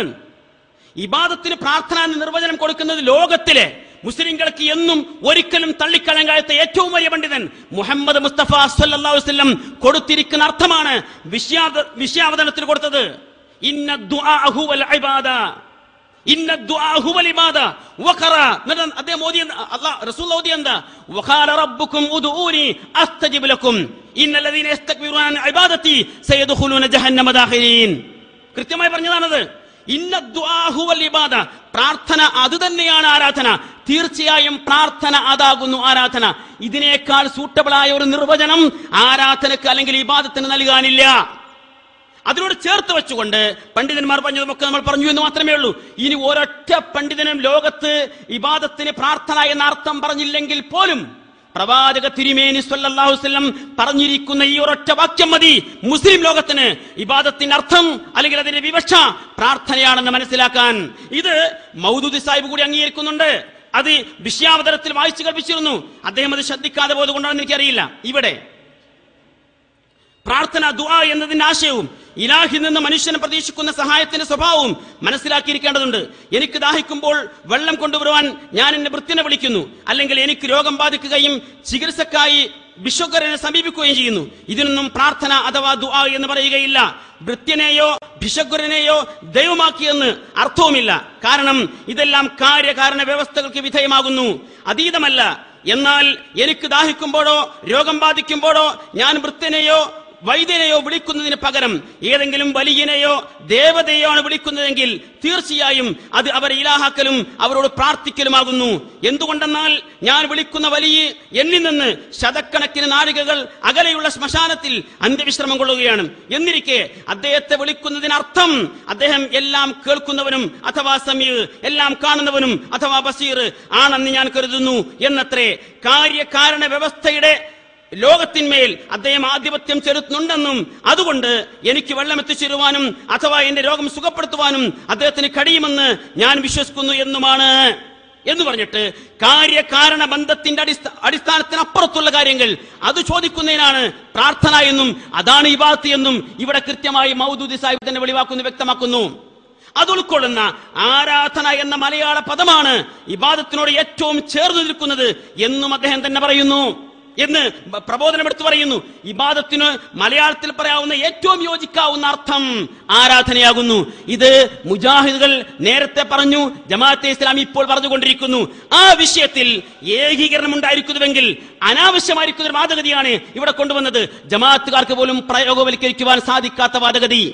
ഇബാദത്തിന് പ്രാർത്ഥന എന്ന നിർവചനം കൊടുക്കുന്നത് ലോകത്തിലെ മുസ്ലിങ്ങൾക്ക് എന്നും ഒരിക്കലും തള്ളിക്കളയാൻ കഴിയാത്ത ഏറ്റവും വലിയ പണ്ഡിതൻ മുഹമ്മദ് മുസ്തഫ സല്ലല്ലാഹു അലൈഹി വസല്ലം കൊടുത്തിരിക്കുന്ന അർത്ഥമാണ് വിഷയാവതരണത്തിൽ കൊടുത്തത്. ഇന്ന ദുആ ഹുവൽ ഇബാദ, ഇന്ന ദുആ ഹുവൽ ഇബാദ വഖറ. അദ്ദേഹം റസൂലുള്ളാഹി ഓതി എന്താ? വഖാല റബ്ബുക്കും ഉദ്ഊനി അസ്തജിബ് ലക്കും ഇന്നല്ലദീന യസ്തക്ബിറൂന അൻ ഇബാദതി സയദ്ഖുലൂന ജഹന്നമ ദാഖിലീൻ. കൃത്യമായി പറഞ്ഞതാണത്. ഇന്ന ദുആ ഹുവൽ ഇബാദ, പ്രാർത്ഥന അത് തന്നെയാണ് ആരാധന. തീർച്ചയായും പ്രാർത്ഥന അതാകുന്നു ആരാധന. ഇതിനേക്കാൾ സൂട്ടബിളായ ഒരു നിർവചനം ആരാധനക്ക് അല്ലെങ്കിൽ ഇബാദത്തിന് നൽകാനില്ല. അതിനോട് ചേർത്ത് വെച്ചുകൊണ്ട് പണ്ഡിതന്മാർ പറഞ്ഞതുമൊക്കെ നമ്മൾ പറഞ്ഞു എന്ന് മാത്രമേ ഉള്ളൂ. ഇനി ഒരൊറ്റ പണ്ഡിതനും ലോകത്ത് ഇബാദത്തിന് പ്രാർത്ഥന എന്ന അർത്ഥം പറഞ്ഞില്ലെങ്കിൽ പോലും പ്രവാചക തിരുമേനി സ്വല്ലല്ലാഹു അലൈഹി വസല്ലം പറഞ്ഞിരിക്കുന്ന ഈ ഒരൊറ്റ വാക്യം മതി മുസ്ലിം ലോകത്തിന് ഇബാദത്തിന്റെ അർത്ഥം അല്ലെങ്കിൽ അതിന്റെ വിവക്ഷ പ്രാർത്ഥനയാണെന്ന് മനസ്സിലാക്കാൻ. ഇത് മൗദൂദി സാഹിബ് കൂടി അംഗീകരിക്കുന്നുണ്ട്. അത് വിഷയാവതരത്തിൽ വായിച്ചു കൽപ്പിച്ചിരുന്നു. അദ്ദേഹം അത് ശ്രദ്ധിക്കാതെ പോയതുകൊണ്ടാണെന്ന് എനിക്കറിയില്ല. ഇവിടെ പ്രാർത്ഥന ദുആ എന്നതിന്റെ ആശയവും ഇലാഹിൽ നിന്ന് മനുഷ്യനെ പ്രതീക്ഷിക്കുന്ന സഹായത്തിന്റെ സ്വഭാവവും മനസ്സിലാക്കിയിരിക്കേണ്ടതുണ്ട്. എനിക്ക് ദാഹിക്കുമ്പോൾ വെള്ളം കൊണ്ടുവരുവാൻ ഞാൻ എന്റെ ഭൃത്യനെ വിളിക്കുന്നു, അല്ലെങ്കിൽ എനിക്ക് രോഗം ബാധിക്കുകയും ചികിത്സക്കായി ഭിഷഗ്വരനെ സമീപിക്കുകയും ചെയ്യുന്നു. ഇതിനൊന്നും പ്രാർത്ഥന അഥവാ ദുആ എന്ന് പറയുകയില്ല. ഭൃത്യനെയോ ഭിഷഗ്വരനെയോ ദൈവമാക്കിയെന്ന് അർത്ഥവുമില്ല. കാരണം ഇതെല്ലാം കാര്യകാരണ വ്യവസ്ഥകൾക്ക് വിധേയമാകുന്നു, അതീതമല്ല. എന്നാൽ എനിക്ക് ദാഹിക്കുമ്പോഴോ രോഗം ബാധിക്കുമ്പോഴോ ഞാൻ ഭൃത്യനെയോ വൈദ്യനെയോ വിളിക്കുന്നതിന് പകരം ഏതെങ്കിലും വലിയനെയോ ദേവതയോ ആണ് വിളിക്കുന്നതെങ്കിൽ തീർച്ചയായും അത് അവരെ ഇലാഹാക്കലും അവരോട് പ്രാർത്ഥിക്കലുമാകുന്നു. എന്തുകൊണ്ടെന്നാൽ ഞാൻ വിളിക്കുന്ന വലിയ എന്നിൽ നിന്ന് ശതക്കണക്കിന് നാഴികകൾ അകലെയുള്ള ശ്മശാനത്തിൽ അന്ത്യവിശ്രമം കൊള്ളുകയാണ്. എന്നിരിക്കെ അദ്ദേഹത്തെ വിളിക്കുന്നതിനർത്ഥം അദ്ദേഹം എല്ലാം കേൾക്കുന്നവനും അഥവാ സമീർ, എല്ലാം കാണുന്നവനും അഥവാ ബസീർ ആണെന്ന് ഞാൻ കരുതുന്നു എന്നത്രേ. കാര്യകാരണ വ്യവസ്ഥയുടെ ലോകത്തിന്മേൽ അദ്ദേഹം ആധിപത്യം ചെലുത്തുന്നുണ്ടെന്നും അതുകൊണ്ട് എനിക്ക് വെള്ളം എത്തിച്ചേരുവാനും അഥവാ എന്റെ രോഗം സുഖപ്പെടുത്തുവാനും അദ്ദേഹത്തിന് കഴിയുമെന്ന് ഞാൻ വിശ്വസിക്കുന്നു എന്നുമാണ് എന്ന് പറഞ്ഞിട്ട് കാര്യകാരണ ബന്ധത്തിന്റെ അടിസ്ഥാനത്തിനപ്പുറത്തുള്ള കാര്യങ്ങൾ അത് ചോദിക്കുന്നതിനാണ് പ്രാർത്ഥന എന്നും അതാണ് ഇബാദത്ത് എന്നും ഇവിടെ കൃത്യമായി മൗദൂദി സാഹിബ് തന്നെ വെളിവാക്കുന്നു, വ്യക്തമാക്കുന്നു. അത് ഉൾക്കൊള്ളുന്ന ആരാധന എന്ന മലയാള പദമാണ് ഇബാദത്തിനോട് ഏറ്റവും ചേർന്ന് നിൽക്കുന്നത് എന്നും അദ്ദേഹം തന്നെ പറയുന്നു എന്ന് പ്രബോധനം എടുത്തു പറയുന്നു. ഇബാദത്തിന് മലയാളത്തിൽ പറയാവുന്ന ഏറ്റവും യോജിക്കാവുന്ന അർത്ഥം ആരാധനയാകുന്നു. ഇത് മുജാഹിദുകൾ നേരത്തെ പറഞ്ഞു, ജമാഅത്തെ ഇസ്ലാമി ഇപ്പോൾ പറഞ്ഞുകൊണ്ടിരിക്കുന്നു. ആ വിഷയത്തിൽ ഏകീകരണം ഉണ്ടായിരിക്കുന്നുവെങ്കിൽ അനാവശ്യമായിരിക്കുന്ന ഒരു വാദഗതിയാണ് ഇവിടെ കൊണ്ടുവന്നത്. ജമാഅത്തുകാർക്ക് പോലും പ്രയോഗവൽക്കരിക്കുവാൻ സാധിക്കാത്ത വാദഗതി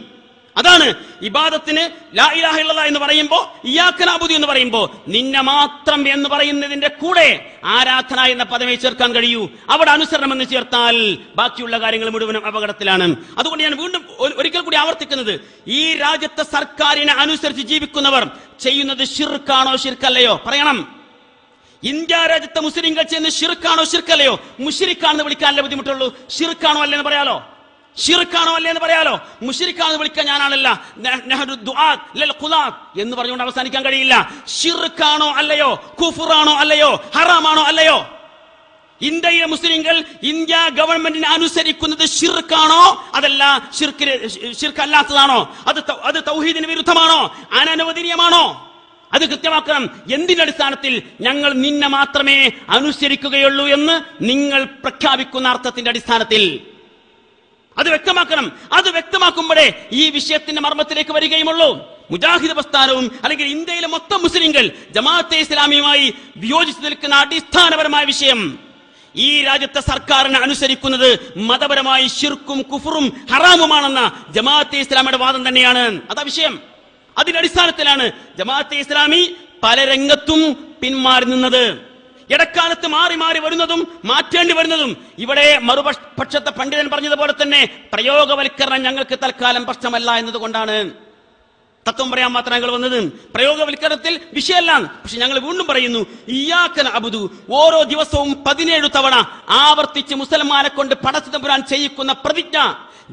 അതാണ്. ഇബാദത്തിന് ലാ ഇലാഹ ഇല്ലല്ലാഹ് എന്ന് പറയുമ്പോ, ഇയ്യാക നഅ്ബുദു എന്ന് പറയുമ്പോ നിന്നെ മാത്രം എന്ന് പറയുന്നതിന്റെ കൂടെ ആരാധന എന്ന പദമേ ചേർക്കാൻ കഴിയൂ. അവിടെ അനുസരണം എന്ന് ചേർത്താൽ ബാക്കിയുള്ള കാര്യങ്ങൾ മുഴുവനും അപകടത്തിലാണ്. അതുകൊണ്ട് ഞാൻ വീണ്ടും ഒരിക്കൽ കൂടി ആവർത്തിക്കുന്നത്, ഈ രാജ്യത്തെ സർക്കാരിനെ അനുസരിച്ച് ജീവിക്കുന്നവർ ചെയ്യുന്നത് ഷിർക്കാണോ ഷിർക്കല്ലയോ പറയണം. ഇന്ത്യ രാജ്യത്തെ മുസ്ലിങ്ങൾ ചെയ്യുന്നത് ഷിർക്കാണോ ഷിർക്കല്ലയോ? മുശ്രിക്കാണെന്ന് വിളിക്കാനല്ലേ ബുദ്ധിമുട്ടുള്ളൂ. ഷിർക്കാണോ അല്ലെന്ന് പറയാലോ, ഷിർക്കാണോ അല്ലേ എന്ന് പറയാലോ. മുശ്രിക്കാണെന്ന് വിളിക്കാൻ ഞാനാണല്ല എന്ന് പറഞ്ഞുകൊണ്ട് അവസാനിക്കാൻ കഴിയില്ല. ഷിർക്കാണോ അല്ലയോ, കുഫ്റാണോ അല്ലയോ, ഹറാമാണോ അല്ലയോ? ഇന്ത്യയിലെ മുസ്ലിങ്ങൾ ഇന്ത്യ ഗവൺമെന്റിനെ അനുസരിക്കുന്നത് ഷിർക്കാണോ അതല്ല ഷിർക്കല്ലാത്തതാണോ? അത് തൗഹീദിന് വിരുദ്ധമാണോ, അനനുവദനീയമാണോ? അത് കൃത്യമാക്കണം. എന്തിന്റെ അടിസ്ഥാനത്തിൽ? ഞങ്ങൾ നിന്നെ മാത്രമേ അനുസരിക്കുകയുള്ളൂ എന്ന് നിങ്ങൾ പ്രഖ്യാപിക്കുന്ന അർത്ഥത്തിന്റെ അടിസ്ഥാനത്തിൽ അത് വ്യക്തമാക്കണം. അത് വ്യക്തമാക്കുമ്പോഴേ ഈ വിഷയത്തിന്റെ മർമ്മത്തിലേക്ക് വരികയുമുള്ളൂ. മുജാഹിദ് പ്രസ്ഥാനവും അല്ലെങ്കിൽ ഇന്ത്യയിലെ മൊത്തം മുസ്ലിങ്ങൾ ജമാഅത്തെ ഇസ്ലാമിയുമായി വിയോജിച്ചു നിൽക്കുന്ന അടിസ്ഥാനപരമായ വിഷയം ഈ രാജ്യത്തെ സർക്കാരിനെ അനുസരിക്കുന്നത് മതപരമായി ശിർക്കും കുഫറും ഹറാമുമാണെന്ന ജമാഅത്തെ ഇസ്ലാമിയുടെ വാദം തന്നെയാണ്. അതാ വിഷയം. അതിന്റെ അടിസ്ഥാനത്തിലാണ് ജമാഅത്തെ ഇസ്ലാമി പല രംഗത്തും പിന്മാറി നിന്നത്. ഇടക്കാലത്ത് മാറി മാറി വരുന്നതും മാറ്റേണ്ടി വരുന്നതും. ഇവിടെ മറുപക്ഷത്തെ പണ്ഡിതൻ പറഞ്ഞതുപോലെ തന്നെ പ്രയോഗവൽക്കരണം ഞങ്ങൾക്ക് തൽക്കാലം പ്രശ്നമല്ല എന്നതുകൊണ്ടാണ് തത്വം പറയാൻ മാത്രം ഞങ്ങൾ വന്നത്. പ്രയോഗവൽക്കരണത്തിൽ വിഷയമല്ല. പക്ഷെ ഞങ്ങൾ വീണ്ടും പറയുന്നു, ഇയ്യാക നഅ്ബുദു ഓരോ ദിവസവും 17 തവണ ആവർത്തിച്ച് മുസൽമാനെ കൊണ്ട് പടച്ച തമ്പുരാൻ ചെയ്യിക്കുന്ന പ്രതിജ്ഞ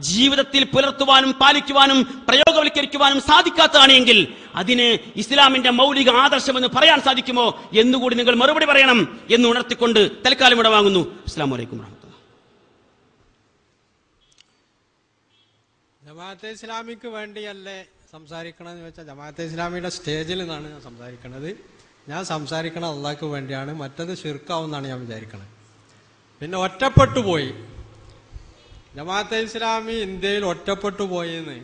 ജീവിതത്തിൽ പുലർത്തുവാനും പാലിക്കുവാനും പ്രയോഗവൽക്കരിക്കുവാനും സാധിക്കാത്തതാണെങ്കിൽ അതിന് ഇസ്ലാമിന്റെ മൗലിക ആദർശമെന്ന് പറയാൻ സാധിക്കുമോ എന്നുകൂടി നിങ്ങൾ മറുപടി പറയണം എന്ന് ഉണർത്തിക്കൊണ്ട് തൽക്കാലം ഇവിടെ വാങ്ങുന്നു. അസ്സലാമു അലൈക്കും വറഹ്മത്തുള്ളാഹി. ജമാഅത്തെ ഇസ്ലാമിക്ക് വേണ്ടിയല്ലേ സംസാരിക്കണമെന്ന് വെച്ചാൽ ജമാഅത്തെ ഇസ്ലാമിയുടെ സ്റ്റേജിൽ നിന്നാണ് ഞാൻ സംസാരിക്കുന്നത്. ഞാൻ സംസാരിക്കണത് അള്ളാഹ്ക്ക് വേണ്ടിയാണ്. മറ്റത് ശിർക്കാവുന്നാണ് ഞാൻ വിചാരിക്കുന്നത്. പിന്നെ ഒറ്റപ്പെട്ടു പോയി ജമാഅത്തെ ഇസ്ലാമി ഇന്ത്യയിൽ ഒറ്റപ്പെട്ടു പോയെന്ന്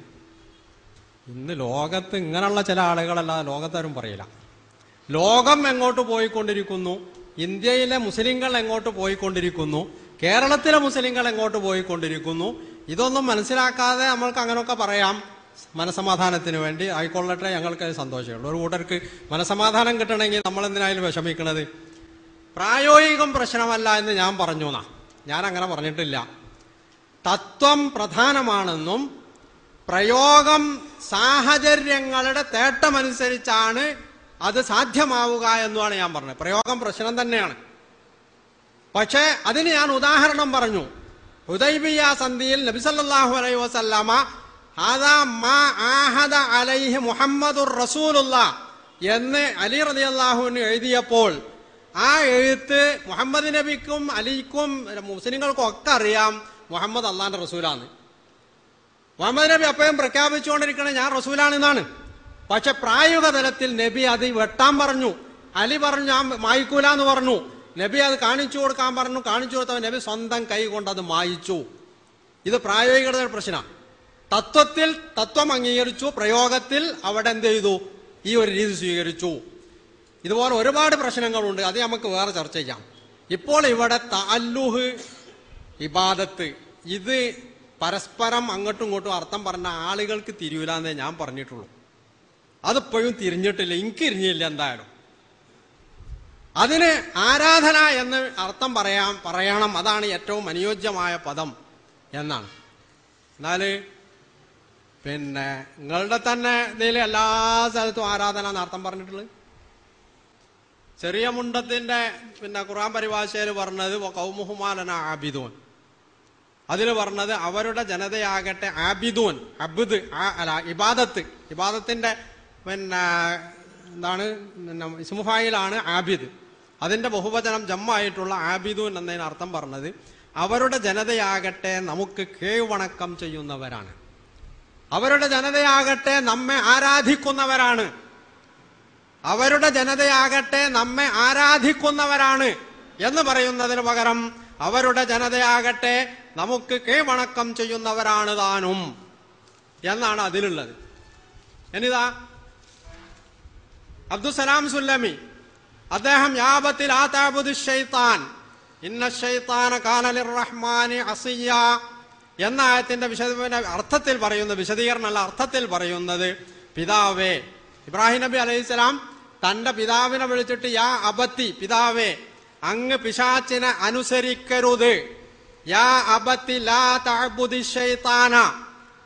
ഇന്ന് ലോകത്ത് ഇങ്ങനെയുള്ള ചില ആളുകളല്ലാതെ ലോകത്താരും പറയില്ല. ലോകം എങ്ങോട്ട് പോയിക്കൊണ്ടിരിക്കുന്നു, ഇന്ത്യയിലെ മുസ്ലിങ്ങൾ എങ്ങോട്ട് പോയിക്കൊണ്ടിരിക്കുന്നു, കേരളത്തിലെ മുസ്ലിങ്ങൾ എങ്ങോട്ട് പോയിക്കൊണ്ടിരിക്കുന്നു, ഇതൊന്നും മനസ്സിലാക്കാതെ നമ്മൾക്ക് അങ്ങനെയൊക്കെ പറയാം. മനസമാധാനത്തിന് വേണ്ടി ആയിക്കൊള്ളട്ടെ, ഞങ്ങൾക്ക് സന്തോഷമുള്ളൂ. ഒരു കൂട്ടർക്ക് മനസമാധാനം കിട്ടണമെങ്കിൽ നമ്മൾ എന്തിനായാലും വിഷമിക്കണത്? പ്രായോഗികം പ്രശ്നമല്ല എന്ന് ഞാൻ പറഞ്ഞു എന്നാ. ഞാൻ അങ്ങനെ പറഞ്ഞിട്ടില്ല. തത്വം പ്രധാനമാണെന്നും പ്രയോഗം സാഹചര്യങ്ങളുടെ തേട്ടമനുസരിച്ചാണ് അത് സാധ്യമാവുക എന്നുമാണ് ഞാൻ പറഞ്ഞത്. പ്രയോഗം പ്രശ്നം തന്നെയാണ്. പക്ഷേ അതിന് ഞാൻ ഉദാഹരണം പറഞ്ഞു. ഹുദൈബിയ സന്ധിയിൽ നബി സല്ലല്ലാഹു അലൈഹി വസല്ലമ ഹാദാ മാ ആഹദ അലൈഹി മുഹമ്മദുർ റസൂലുള്ളാഹ് എന്ന് അലി റളിയല്ലാഹു അൻഹു എഴുതിയപ്പോൾ ആ എഴുത്ത് മുഹമ്മദ് നബിക്കും അലിക്കും മുസ്ലിങ്ങൾക്കും ഒക്കെ അറിയാം മുഹമ്മദ് അള്ളാന്റെ റസൂലാണ്. മുഹമ്മദ് നബി അപ്പോഴും പ്രഖ്യാപിച്ചുകൊണ്ടിരിക്കണേ ഞാൻ റസൂലാണെന്നാണ്. പക്ഷെ പ്രായോഗിക തലത്തിൽ നബി അത് വെട്ടാൻ പറഞ്ഞു. അലി പറഞ്ഞു ഞാൻ മായ്ക്കൂല എന്ന് പറഞ്ഞു. നബി അത് കാണിച്ചു കൊടുക്കാൻ പറഞ്ഞു. കാണിച്ചു കൊടുത്തവൻ നബി സ്വന്തം കൈ കൊണ്ട് അത് മായിച്ചു. ഇത് പ്രായോഗികത പ്രശ്നമാണ്. തത്വത്തിൽ തത്വം അംഗീകരിച്ചു, പ്രയോഗത്തിൽ അവിടെ എന്ത് ചെയ്തു? ഈ ഒരു രീതി സ്വീകരിച്ചു. ഇതുപോലെ ഒരുപാട് പ്രശ്നങ്ങളുണ്ട്. അത് നമുക്ക് വേറെ ചർച്ച ചെയ്യാം. ഇപ്പോൾ ഇവിടെ തഅല്ലുഹ്, ഇബാദത്ത്, ഇത് പരസ്പരം അങ്ങോട്ടും ഇങ്ങോട്ടും അർത്ഥം പറഞ്ഞ ആളുകൾക്ക് തിരിയൂല എന്നേ ഞാൻ പറഞ്ഞിട്ടുള്ളൂ. അതിപ്പോഴും തിരിഞ്ഞിട്ടില്ല. എനിക്ക് തിരിഞ്ഞില്ല. എന്തായാലും അതിന് ആരാധന എന്ന് അർത്ഥം പറയണം. അതാണ് ഏറ്റവും അനുയോജ്യമായ പദം എന്നാണ്. എന്നാല് നിങ്ങളുടെ തന്നെ ഇതിൽ എല്ലാ സ്ഥലത്തും ആരാധന എന്ന് അർത്ഥം പറഞ്ഞിട്ടുള്ളത്. ചെറിയ മുണ്ടത്തിന്റെ ഖുർആൻ പരിഭാഷയിൽ പറഞ്ഞത് ഖൗമുഹുമാലന ആബിദൂൻ. അതിൽ പറഞ്ഞത് അവരുടെ ജനതയാകട്ടെ ആബിദൂൻ, അബ്ദ് അല്ല ഇബാദത്ത്, ഇബാദത്തിന്റെ എന്താണ് ഇസ്മുഫായിലാണ് ആബിദ്. അതിന്റെ ബഹുവചനം ജമ്മായിട്ടുള്ള ആബിദൂൻ എന്നതിന് അർത്ഥം പറഞ്ഞത് അവരുടെ ജനതയാകട്ടെ നമുക്ക് കീഴ്വണക്കം ചെയ്യുന്നവരാണ്, അവരുടെ ജനതയാകട്ടെ നമ്മെ ആരാധിക്കുന്നവരാണ്, അവരുടെ ജനതയാകട്ടെ നമ്മെ ആരാധിക്കുന്നവരാണ് എന്ന് പറയുന്നതിന് പകരം അവരുടെ ജനതയാകട്ടെ നമുക്ക് കീഴ്വണക്കം ചെയ്യുന്നവരാണ് താനും എന്നാണ് അതിലുള്ളത്. എന്നിതാ അബ്ദുസലാം സുല്ലമി അദ്ദേഹം യാബത്തിൽ ആ തഅബുദു ശൈത്താൻ ഇന്ന ശൈത്താന കാന ലിർറഹ്മാനി അസിയ എന്ന ആയത്തിന്റെ അർത്ഥത്തിൽ പറയുന്ന വിശദീകരണമല്ല, അർത്ഥത്തിൽ പറയുന്നത് പിതാവേ, ഇബ്രാഹിം നബി അലൈഹിസ്സലാം തന്റെ പിതാവിനെ വിളിച്ചിട്ട് യാ അബത്തി, പിതാവേ അങ്ങ് പിശാചിനെ അനുസരിക്കരുത്, യാ അബത്തി ലാ തഅബുദി ശൈത്താന,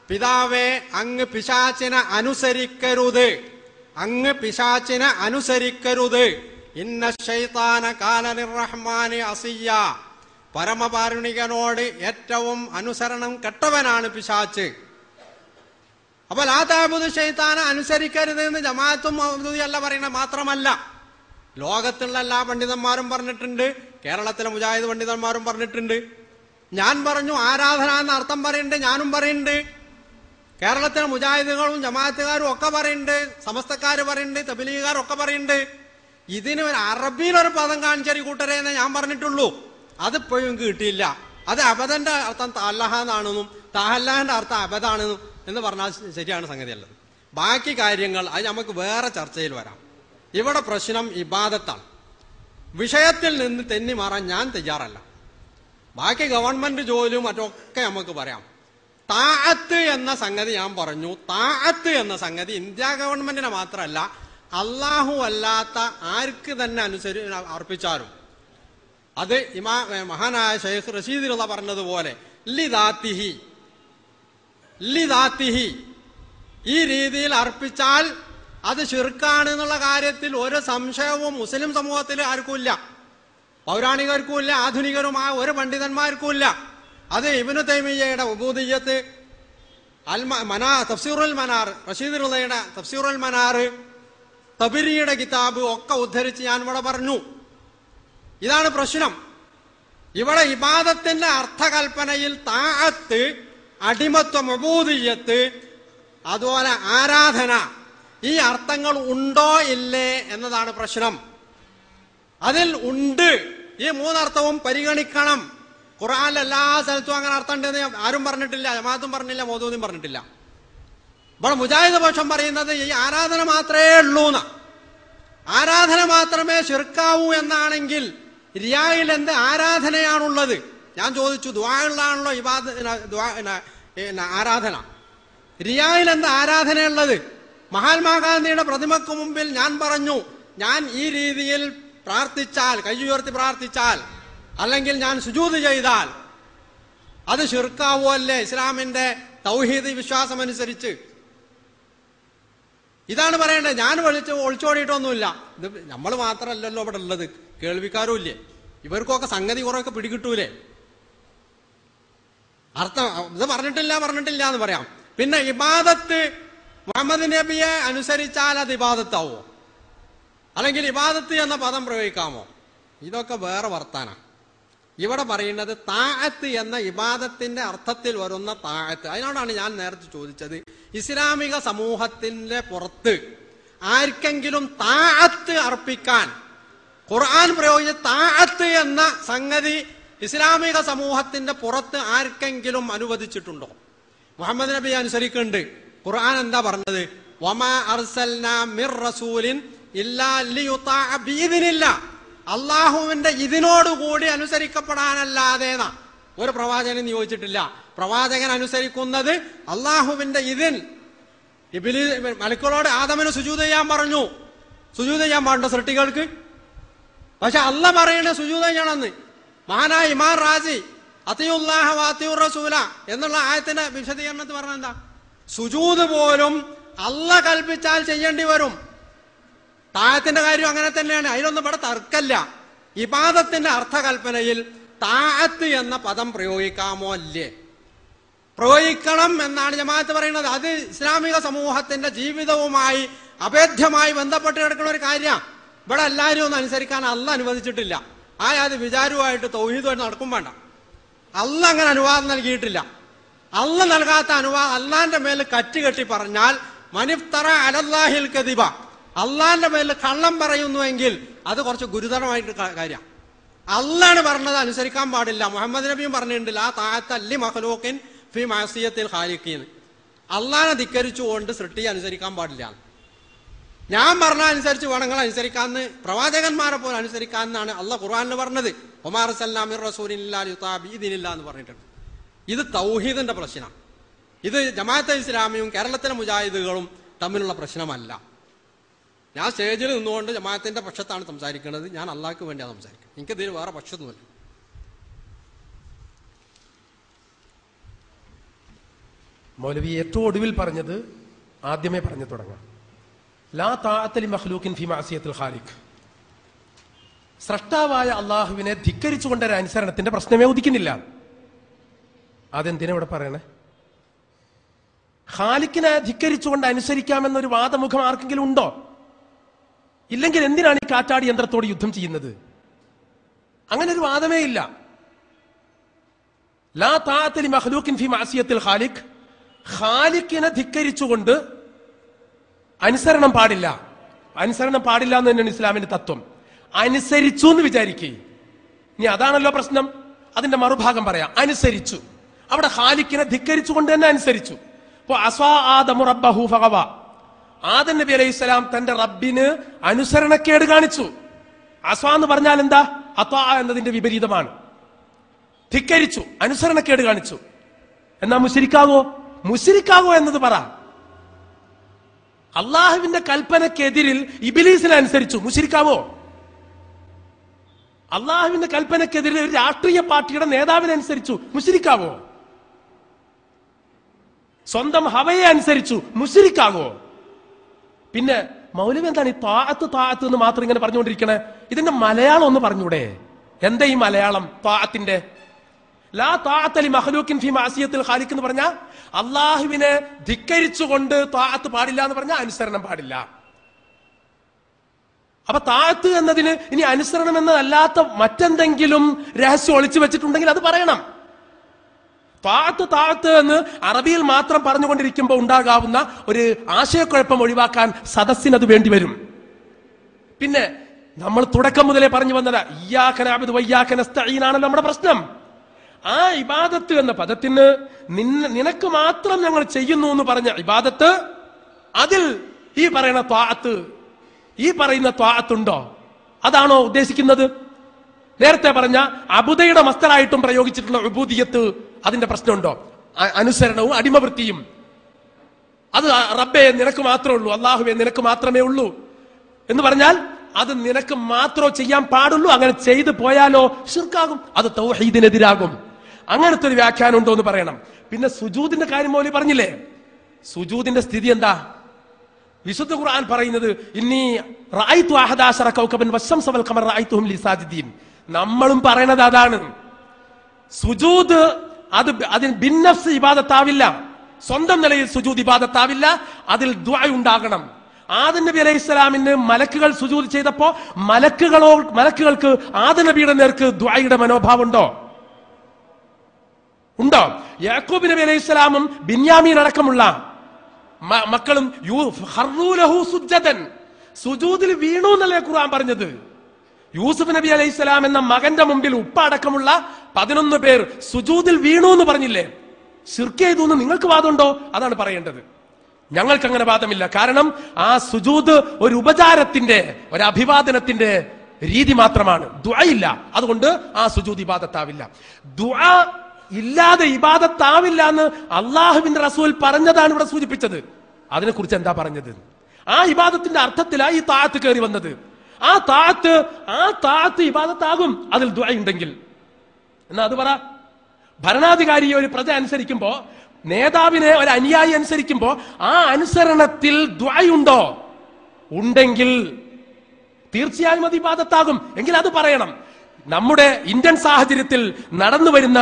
പിതാവേ അങ്ങ് പിശാചിനെ അനുസരിക്കരുത്, അങ്ങ് പിശാചിനെ അനുസരിക്കരുത്, ഇന്ന ശൈത്താന കാന ലിർറഹ്മാനി അസിയ, പരമകാരുണികനോട് ഏറ്റവും അനുസരണം കെട്ടവനാണ് പിശാച്ച്. അപ്പൊ ലാ തഅബുദു ശൈത്താനെ അനുസരിക്കരുത് എന്ന് ജമാഅത്തും മൗദൂദിയല്ല പറയണ. മാത്രമല്ല ലോകത്തുള്ള എല്ലാ പണ്ഡിതന്മാരും പറഞ്ഞിട്ടുണ്ട്, കേരളത്തിലെ മുജാഹിദ് പണ്ഡിതന്മാരും പറഞ്ഞിട്ടുണ്ട്. ഞാൻ പറഞ്ഞു ആരാധന എന്ന അർത്ഥം പറയുന്നുണ്ട്, ഞാനും പറയുന്നുണ്ട്, കേരളത്തിലെ മുജാഹിദുകളും ജമാഅത്തുകാരും ഒക്കെ പറയുന്നുണ്ട്, സമസ്തക്കാർ പറയുന്നുണ്ട്, തബ്ലീഗുകാരും ഒക്കെ പറയുന്നുണ്ട്. ഇതിന് ഒരു അറബിയിലൊരു പദം കാണിച്ചൊരു കൂട്ടരെ എന്ന് ഞാൻ പറഞ്ഞിട്ടുള്ളൂ. അതിപ്പോഴും കിട്ടിയില്ല. അത് അബദന്റെ അർത്ഥം താലഹ എന്നാണെന്നും താഹല്ലാന്റെ അർത്ഥം അബദാണെന്നും എന്ന് പറഞ്ഞാൽ ശരിയാണ് സംഗതി അല്ലത്. ബാക്കി കാര്യങ്ങൾ അത് നമുക്ക് വേറെ ചർച്ചയിൽ വരാം. ഇവിടെ പ്രശ്നം ഇബാദത്താണ്. വിഷയത്തിൽ നിന്ന് തെന്നി മാറാൻ ഞാൻ തയ്യാറല്ല. ബാക്കി ഗവൺമെന്റ് ജോലിയും മറ്റൊക്കെ നമുക്ക് പറയാം. താഅത്ത് എന്ന സംഗതി ഞാൻ പറഞ്ഞു. താഅത്ത് എന്ന സംഗതി ഇന്ത്യ ഗവൺമെന്റിനെ മാത്രമല്ല അള്ളാഹു അല്ലാത്ത ആർക്ക് തന്നെ അർപ്പിച്ചാലും അത് മഹാനായ ഷെയ്ഖ് റഷീദ് റളിയല്ലാഹു പറഞ്ഞതുപോലെ ലിദാത്തിഹി ഈ രീതിയിൽ അർപ്പിച്ചാൽ അത് ശിർക്കാണ് എന്നുള്ള കാര്യത്തിൽ ഒരു സംശയവും മുസ്ലിം സമൂഹത്തിൽ ആർക്കുമില്ല, പൗരാണികർക്കുമില്ല, ആധുനികരുമായ ഒരു പണ്ഡിതന്മാർക്കുമില്ല. അത് ഇബ്നു തൈമിയ്യയുടെ ഉബൂദിയ്യത്ത്, തഫ്സീറുൽ മനാർ, റഷീദ് റളിയുടെ തഫ്സീറുൽ മനാർ, തബരിയുടെ കിതാബ് ഒക്കെ ഉദ്ധരിച്ച് ഞാൻ ഇവിടെ പറഞ്ഞു. ഇതാണ് പ്രശ്നം. ഇവിടെ ഇബാദത്തിന്റെ അർത്ഥകൽപ്പനയിൽ താഅത്ത്, അടിമത്വം, ഉബൂദിയ്യത്ത്, അതുപോലെ ആരാധന, ഈ അർത്ഥങ്ങൾ ഉണ്ടോ ഇല്ലേ എന്നതാണ് പ്രശ്നം. അതിൽ ഉണ്ട്. ഈ മൂന്നർത്ഥവും പരിഗണിക്കണം. ഖുർആനിൽ എല്ലാ സ്ഥലത്തും അങ്ങനെ അർത്ഥം ഉണ്ടെന്ന് ആരും പറഞ്ഞിട്ടില്ല, ജമാഅത്തും പറഞ്ഞില്ല, മൗദൂദിയും പറഞ്ഞിട്ടില്ല. ഇവിടെ മുജാഹിദ് പക്ഷം പറയുന്നത് ഈ ആരാധന മാത്രമേ ഉള്ളൂ എന്നാ. ആരാധന മാത്രമേ ശിർക്കാവൂ എന്നാണെങ്കിൽ റിയായിൽ എന്ത് ആരാധനയാണുള്ളത്? ഞാൻ ചോദിച്ചു. ദുആയിലാണല്ലോ ആരാധന. റിയായിൽ എന്ത് ആരാധനയുള്ളത്? മഹാത്മാഗാന്ധിയുടെ പ്രതിമക്ക് മുമ്പിൽ ഞാൻ പറഞ്ഞു, ഞാൻ ഈ രീതിയിൽ പ്രാർത്ഥിച്ചാൽ, കൈയുയർത്തി പ്രാർത്ഥിച്ചാൽ, അല്ലെങ്കിൽ ഞാൻ സുജൂദ് ചെയ്താൽ അത് ശിർക്കാവോ അല്ലേ? ഇസ്ലാമിന്റെ തൗഹീദ് വിശ്വാസം അനുസരിച്ച്. ഇതാണ് പറയേണ്ടത്. ഞാൻ ഒളിച്ചോടിയിട്ടൊന്നുമില്ല. ഇത് നമ്മൾ മാത്രമല്ലല്ലോ ഇവിടെ ഉള്ളത്, കേൾവിക്കാരും ഇല്ലേ, ഇവർക്കൊക്കെ സംഗതി കുറെയൊക്കെ പിടികിട്ടൂലേ. അർത്ഥം ഇത് പറഞ്ഞിട്ടില്ല എന്ന് പറയാം. പിന്നെ ഇബാദത്ത് മുഹമ്മദ് നബിയെ അനുസരിച്ചാൽ അത് ഇബാദത്താവോ, അല്ലെങ്കിൽ ഇബാദത്ത് എന്ന പദം പ്രയോഗിക്കാമോ? ഇതൊക്കെ വേറെ വർത്താന. ഇവിടെ പറയുന്നത് താഅത്ത് എന്ന ഇബാദത്തിന്റെ അർത്ഥത്തിൽ വരുന്ന താഅത്ത്. അതിനോടാണ് ഞാൻ നേരത്തെ ചോദിച്ചത്, ഇസ്ലാമിക സമൂഹത്തിന്റെ പുറത്ത് ആർക്കെങ്കിലും താഅത്ത് അർപ്പിക്കാൻ ഖുർആൻ പ്രയോഗിച്ച താഅത്ത് എന്ന സംഗതി ഇസ്ലാമിക സമൂഹത്തിന്റെ പുറത്ത് ആർക്കെങ്കിലും അനുവദിച്ചിട്ടുണ്ടോ? മുഹമ്മദ് നബി അനുസരിക്കുന്നുണ്ട്. ഖുർആൻ എന്താ പറഞ്ഞത്? വമാ അർസൽനാ മിർ റസൂലിൻ ഇല്ലാ ലിയുതാഅ ബിഇദ്നില്ലാ, അള്ളാഹുവിന്റെ ഇതിനോടുകൂടി അനുസരിക്കപ്പെടാനല്ലാതെ ഒരു പ്രവാചകനെ നിയോഗിച്ചിട്ടില്ല. പ്രവാചകൻ അനുസരിക്കുന്നത് അള്ളാഹുവിന്റെ ഇതിൻ. മലക്കുകളോട് ആദമിന് സുജൂദ് ചെയ്യാൻ പറഞ്ഞു. സുജൂദ് ചെയ്യാൻ പാടുണ്ടോ സൃഷ്ടികൾക്ക്? പക്ഷെ അല്ല പറയണേ സുജൂദ് ചെയ്യണമെന്ന്. മഹാനായ ഇമാം റാസി അത്തിയുല്ലാഹ വാത്തിയുർ റസൂല എന്നുള്ള ആയത്തിന്റെ വിശദീകരണത്തിൽ പറഞ്ഞെന്താ? സുജൂദ് പോലും അല്ല കൽപ്പിച്ചാൽ ചെയ്യേണ്ടി വരും. താഴത്തിന്റെ കാര്യം അങ്ങനെ തന്നെയാണ്. അതിലൊന്നും ഇവിടെ തർക്കല്ല. ഇബാദത്തിന്റെ അർത്ഥകൽപ്പനയിൽ താഅത്ത് എന്ന പദം പ്രയോഗിക്കാമോ? അല്ലേ, പ്രയോഗിക്കണം എന്നാണ് ജമാഅത്ത് പറയുന്നത്. അത് ഇസ്ലാമിക സമൂഹത്തിന്റെ ജീവിതവുമായി അഭേദ്യമായി ബന്ധപ്പെട്ട് കിടക്കുന്ന ഒരു കാര്യമാണ്. ഇവിടെ എല്ലാവരും ഒന്നും അനുസരിക്കാൻ അല്ല അനുവദിച്ചിട്ടില്ല. അത് വിചാരവുമായിട്ട് തൗഹീദുമായിട്ട് നടക്കും വേണ്ട. അല്ല അങ്ങനെ അനുവാദം നൽകിയിട്ടില്ല. അല്ല നൽകാത്ത അനുവാദം അള്ളാന്റെ മേൽ കറ്റുകെട്ടി പറഞ്ഞാൽ മനിഫ്തറ അലല്ലാഹിൽ കദിബ, അള്ളാന്റെ മേൽ കള്ളം പറയുന്നുവെങ്കിൽ അത് കുറച്ച് ഗുരുതരമായിട്ട് കാര്യം. അള്ളാണ് പറഞ്ഞത് അനുസരിക്കാൻ പാടില്ല. മുഹമ്മദ് നബിയും പറഞ്ഞിട്ടുണ്ട്, ലാ താഅത്ത ലി മഖ്ലൂഖിൻ ഫീ മഅസിയത്തിൽ ഖാലിഖീൻ, അള്ളാനെ ധിക്കരിച്ചുകൊണ്ട് സൃഷ്ടിയെ അനുസരിക്കാൻ പാടില്ല. ഞാൻ പറഞ്ഞ അനുസരിച്ച് വേണങ്ങൾ അനുസരിക്കാന്ന്, പ്രവാചകന്മാരെ പോലെ അനുസരിക്കാന്നാണ് അള്ളാഹ് ഖുർആനിൽ പറഞ്ഞത്. വമാ അർസൽനാ മിർ റസൂലിൻ ഇല്ലാ ലിയുതാഅ ബിഇദ്നില്ലാ എന്ന് പറഞ്ഞിട്ടുണ്ട്. ഇത് തൗഹീദിന്റെ പ്രശ്നം. ഇത് ജമാഅത്തെ ഇസ്ലാമിയും കേരളത്തിലെ മുജാഹിദുകളും തമ്മിലുള്ള പ്രശ്നമല്ല. ഞാൻ സ്റ്റേജിൽ നിന്നുകൊണ്ട് ജമാഅത്തിന്റെ പക്ഷത്താണ് സംസാരിക്കുന്നത്. ഞാൻ അള്ളാഹ്ക്ക് വേണ്ടിയാണ് സംസാരിക്കുന്നത്. എനിക്കതിൽ വേറെ പക്ഷമൊന്നുമില്ല. മൗലവി ഏറ്റവും ഒടുവിൽ പറഞ്ഞത് ആദ്യമേ പറഞ്ഞു തുടങ്ങാം. ലാ താഅത്ത ലി മഖ്ലൂഖിൻ ഫീ മഅസിയത്തിൽ ഖാലിഖ്, സ്രഷ്ടാവായ അള്ളാഹുവിനെ ധിക്കരിച്ചുകൊണ്ട് ഒരു അനുസരണത്തിന്റെ പ്രശ്നമേ ഉദിക്കുന്നില്ല. അതെന്തിനാ ഇവിടെ പറയണേ? ഖാലിഖിനെ ധിക്കരിച്ചുകൊണ്ട് അനുസരിക്കാമെന്നൊരു വാദമുഖം ആർക്കെങ്കിലും ഉണ്ടോ? ഇല്ലെങ്കിൽ എന്തിനാണ് ഈ കാറ്റാടി യന്ത്രത്തോട് യുദ്ധം ചെയ്യുന്നത്? അങ്ങനെ ഒരു വാദമേ ഇല്ല. ലാ താഅത്ത ലി മഖ്ലൂഖിൻ ഫീ മഅസിയത്തിൽ ഖാലിഖ്, ഖാലിഖിനെ ധിക്കരിച്ചുകൊണ്ട് അനുസരണം പാടില്ല. അനുസരണം പാടില്ല എന്ന് തന്നെയാണ് ഇസ്ലാമിന്റെ തത്വം. അനുസരിച്ചു എന്ന് വിചാരിക്കേ, ഇനി അതാണല്ലോ പ്രശ്നം. അതിന്റെ മറുഭാഗം പറയാം, അനുസരിച്ചു. അവിടെ ഖാലിഖിനെ ധിക്കരിച്ചുകൊണ്ട് തന്നെ അനുസരിച്ചു. അപ്പൊ അസ്വാ ആദമു റബ്ബഹു ഫഗവ, ആദം നബി അലൈഹിസ്സലാം തന്റെ റബ്ബിന് അനുസരണക്കേട് കാണിച്ചു. അസ്വാ എന്ന് പറഞ്ഞാൽ എന്താ? അത്വാ എന്നതിന്റെ വിപരീതമാണ്. ധിക്കരിച്ചു, അനുസരണക്കേട് കാണിച്ചു. എന്നാ മുശ്രിക്കാവോ? മുശ്രിക്കാവോ എന്നത് പറ. അള്ളാഹുവിന്റെ കൽപ്പനക്കെതിരിൽ ഇബ്ലീസിനെ അനുസരിച്ചു, മുശ്രിക്കാവോ? അള്ളാഹുവിന്റെ കൽപ്പനക്കെതിരിൽ ഒരു രാഷ്ട്രീയ പാർട്ടിയുടെ നേതാവിനെ അനുസരിച്ചു, മുശ്രിക്കാവോ? സ്വന്തം ഹവയെ അനുസരിച്ചു, മുശ്രിക്കാവോ? പിന്നെ മൗലവി എന്താണ് ഈ താഅത്ത് താഅത്ത് എന്ന് മാത്രം ഇങ്ങനെ പറഞ്ഞുകൊണ്ടിരിക്കണേ? ഇതിന്റെ മലയാളം ഒന്ന് പറഞ്ഞൂടെ? എന്താ ഈ മലയാളം താഅത്തിന്റെ? ലാ താഅത്ത ലി മഖ്ലൂഖിൻ ഫീ മഅസിയത്തിൽ ഖാലിഖ് എന്ന് പറഞ്ഞാൽ അള്ളാഹുവിനെ ധിക്കരിച്ചുകൊണ്ട് താഅത്ത് പാടില്ല എന്ന് പറഞ്ഞാൽ അനുസരണം പാടില്ല. അപ്പൊ താഅത്ത് എന്നതിന് ഇനി അനുസരണം എന്നതല്ലാത്ത മറ്റെന്തെങ്കിലും രഹസ്യം ഒളിച്ചു വെച്ചിട്ടുണ്ടെങ്കിൽ അത് പറയണം. താഅത്ത് താഅത്ത് എന്ന് അറബിയിൽ മാത്രം പറഞ്ഞുകൊണ്ടിരിക്കുമ്പോൾ ഉണ്ടാകാവുന്ന ഒരു ആശയക്കുഴപ്പം ഒഴിവാക്കാൻ സദസ്സിനത് വേണ്ടി വരും. പിന്നെ നമ്മൾ തുടക്കം മുതലേ പറഞ്ഞു വന്നത് ഇയ്യാക നഅ്ബുദു വഇയ്യാക നസ്തഈൻ ആണല്ലോ നമ്മുടെ പ്രശ്നം. ആ ഇബാദത്ത് എന്ന പദത്തിന് നിനക്ക് മാത്രം ഞങ്ങൾ ചെയ്യുന്നു എന്ന് പറഞ്ഞ ഇബാദത്ത്, അതിൽ ഈ പറയുന്ന ത്വാഅത്ത്, ഈ പറയുന്ന ത്വാഅത്തുണ്ടോ? അതാണോ ഉദ്ദേശിക്കുന്നത്? നേരത്തെ പറഞ്ഞ അബുദയുടെ മസ്തറായിട്ടും പ്രയോഗിച്ചിട്ടുള്ള ഉബൂദിയത്ത്, അതിന്റെ പ്രശ്നമുണ്ടോ? അനുസരണവും അടിമവൃത്തിയും, അത് റബ്ബേ നിനക്ക് മാത്രമേ ഉള്ളൂ, അല്ലാഹുവേ നിനക്ക് മാത്രമേ ഉള്ളൂ എന്ന് പറഞ്ഞാൽ അത് നിനക്ക് മാത്രമേ ചെയ്യാൻ പാടുള്ളൂ. അങ്ങനെ ചെയ്തു പോയാലോ ശിർക്കാകും, അത് തൗഹീദിനെതിരാകും. അങ്ങനത്തെ ഒരു വ്യാഖ്യാനം ഉണ്ടോ എന്ന് പറയണം. പിന്നെ സുജൂദിന്റെ കാര്യം മൗലവി പറഞ്ഞില്ലേ, സുജൂദിന്റെ സ്ഥിതി എന്താ? വിശുദ്ധ ഖുർആൻ പറയുന്നത് ഇന്നി റഅയ്തു അഹദാശറ കൗകബൻ വശംസ വൽ ഖമറ റഅയ്തുഹും ലി സാജിദീൻ. നമ്മളും പറയണത് അതാണ്. സുജൂദ് അതിന് ബിന്നഫ്സ് ഇബാദത്താവില്ല, സ്വന്തം നിലയിൽ സുജൂദ് ഇബാദത്താവില്ല, അതിൽ ദുആ ഉണ്ടാകണം. ആദം നബി അലൈഹി സ്വലാമിന് മലക്കുകൾ സുജൂദ് ചെയ്തപ്പോ മലക്കുകൾക്ക് ആദം നബിയുടെ നേർക്ക് ദുആയുടെ മനോഭാവം ഉണ്ടോ? യാക്കൂബ് നബി അലൈഹി സ്വലാമും ബിന്യാമീൻ അടക്കമുള്ള മക്കളും സുജൂദിൽ വീണു എന്നല്ലേ ഖുർആൻ പറഞ്ഞത്. യൂസുഫ് നബി അലൈഹി സ്വലാം എന്ന മകന്റെ മുമ്പിൽ ഉപ്പ അടക്കമുള്ള 11 പേർ സുജൂദിൽ വീണു എന്ന് പറഞ്ഞില്ലേ? ശിർക്ക് ചെയ്തു എന്ന് നിങ്ങൾക്ക് വാദമുണ്ടോ? അതാണ് പറയേണ്ടത്. ഞങ്ങൾക്ക് അങ്ങനെ വാദമില്ല. കാരണം ആ സുജൂദ് ഒരു ഉപചാരത്തിന്റെ, ഒരു അഭിവാദനത്തിന്റെ രീതി മാത്രമാണ്, ദുആ ഇല്ല. അതുകൊണ്ട് ആ സുജൂദ് ഇബാദത്താവില്ല. ദുആ ഇല്ലാതെ ഇബാദത്താവില്ല എന്ന് അള്ളാഹുവിന്റെ റസൂൽ പറഞ്ഞതാണ് ഇവിടെ സൂചിപ്പിച്ചത്. അതിനെ കുറിച്ച് എന്താ പറഞ്ഞത്? ആ ഇബാദത്തിന്റെ അർത്ഥത്തിലാണ് ഈ താഅത്ത് കയറി വന്നത്. ആ താഅത്ത് ഇബാദത്താകും അതിൽ ദുആ ഉണ്ടെങ്കിൽ. എന്നാ അത് പറ. ഭരണാധികാരിയെ ഒരു പ്രജ അനുസരിക്കുമ്പോ, നേതാവിനെ ഒരു അനുയായി അനുസരിക്കുമ്പോ ആ അനുസരണത്തിൽ ദുആ ഉണ്ടോ? ഉണ്ടെങ്കിൽ തീർച്ചയായും അത് ഇബാദത്താകും. എങ്കിൽ അത് പറയണം. നമ്മുടെ ഇന്ത്യൻ സാഹചര്യത്തിൽ നടന്നു വരുന്ന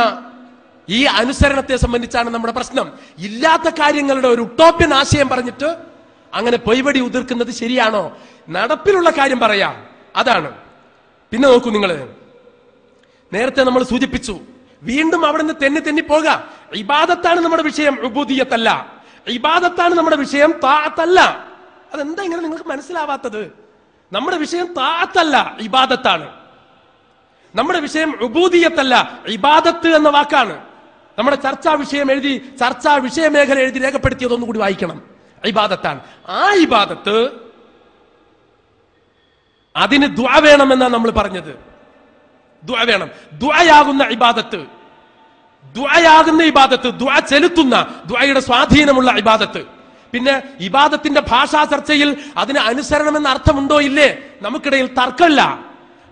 ഈ അനുസരണത്തെ സംബന്ധിച്ചാണ് നമ്മുടെ പ്രശ്നം. ഇല്ലാത്ത കാര്യങ്ങളുടെ ഒരു ഉട്ടോപ്യൻ ആശയം പറഞ്ഞിട്ട് അങ്ങനെ പൊയ്വടി ഉതിർക്കുന്നത് ശരിയാണോ? നടപ്പിലുള്ള കാര്യം പറയാം, അതാണ്. പിന്നെ നോക്കൂ, നിങ്ങൾ നേരത്തെ നമ്മൾ സൂചിപ്പിച്ചു, വീണ്ടും അവിടെ നിന്ന് തെന്നി പോക. ഇബാദത്താണ് നമ്മുടെ വിഷയം, ഉബൂദിയത്തല്ല. ഇബാദത്താണ് നമ്മുടെ വിഷയം, താഅത്തല്ല. അതെന്താ ഇങ്ങനെ നിങ്ങൾക്ക് മനസ്സിലാവാത്തത്? നമ്മുടെ വിഷയം താഅത്തല്ല, ഇബാദത്താണ്. നമ്മുടെ വിഷയം ഉബൂദിയത്തല്ല, ഇബാദത്ത് എന്ന വാക്കാണ്. നമ്മുടെ ചർച്ചാ വിഷയമേഖല എഴുതി രേഖപ്പെടുത്തിയതൊന്നും കൂടി വായിക്കണം. ഇബാദത്താണ്. ആ ഇബാദത്ത് അതിന് ദുആ വേണമെന്നാണ് നമ്മൾ പറഞ്ഞത്. ദുആ വേണം. ദുആയാകുന്ന ഇബാദത്ത്, ദുആ ചെലുത്തുന്ന, ദുആയുടെ സ്വാധീനമുള്ള ഇബാദത്ത്. പിന്നെ ഇബാദത്തിന്റെ ഭാഷാ ചർച്ചയിൽ അതിന് അനുസരണം എന്ന അർത്ഥമുണ്ടോ ഇല്ലേ? നമുക്കിടയിൽ തർക്കമില്ല.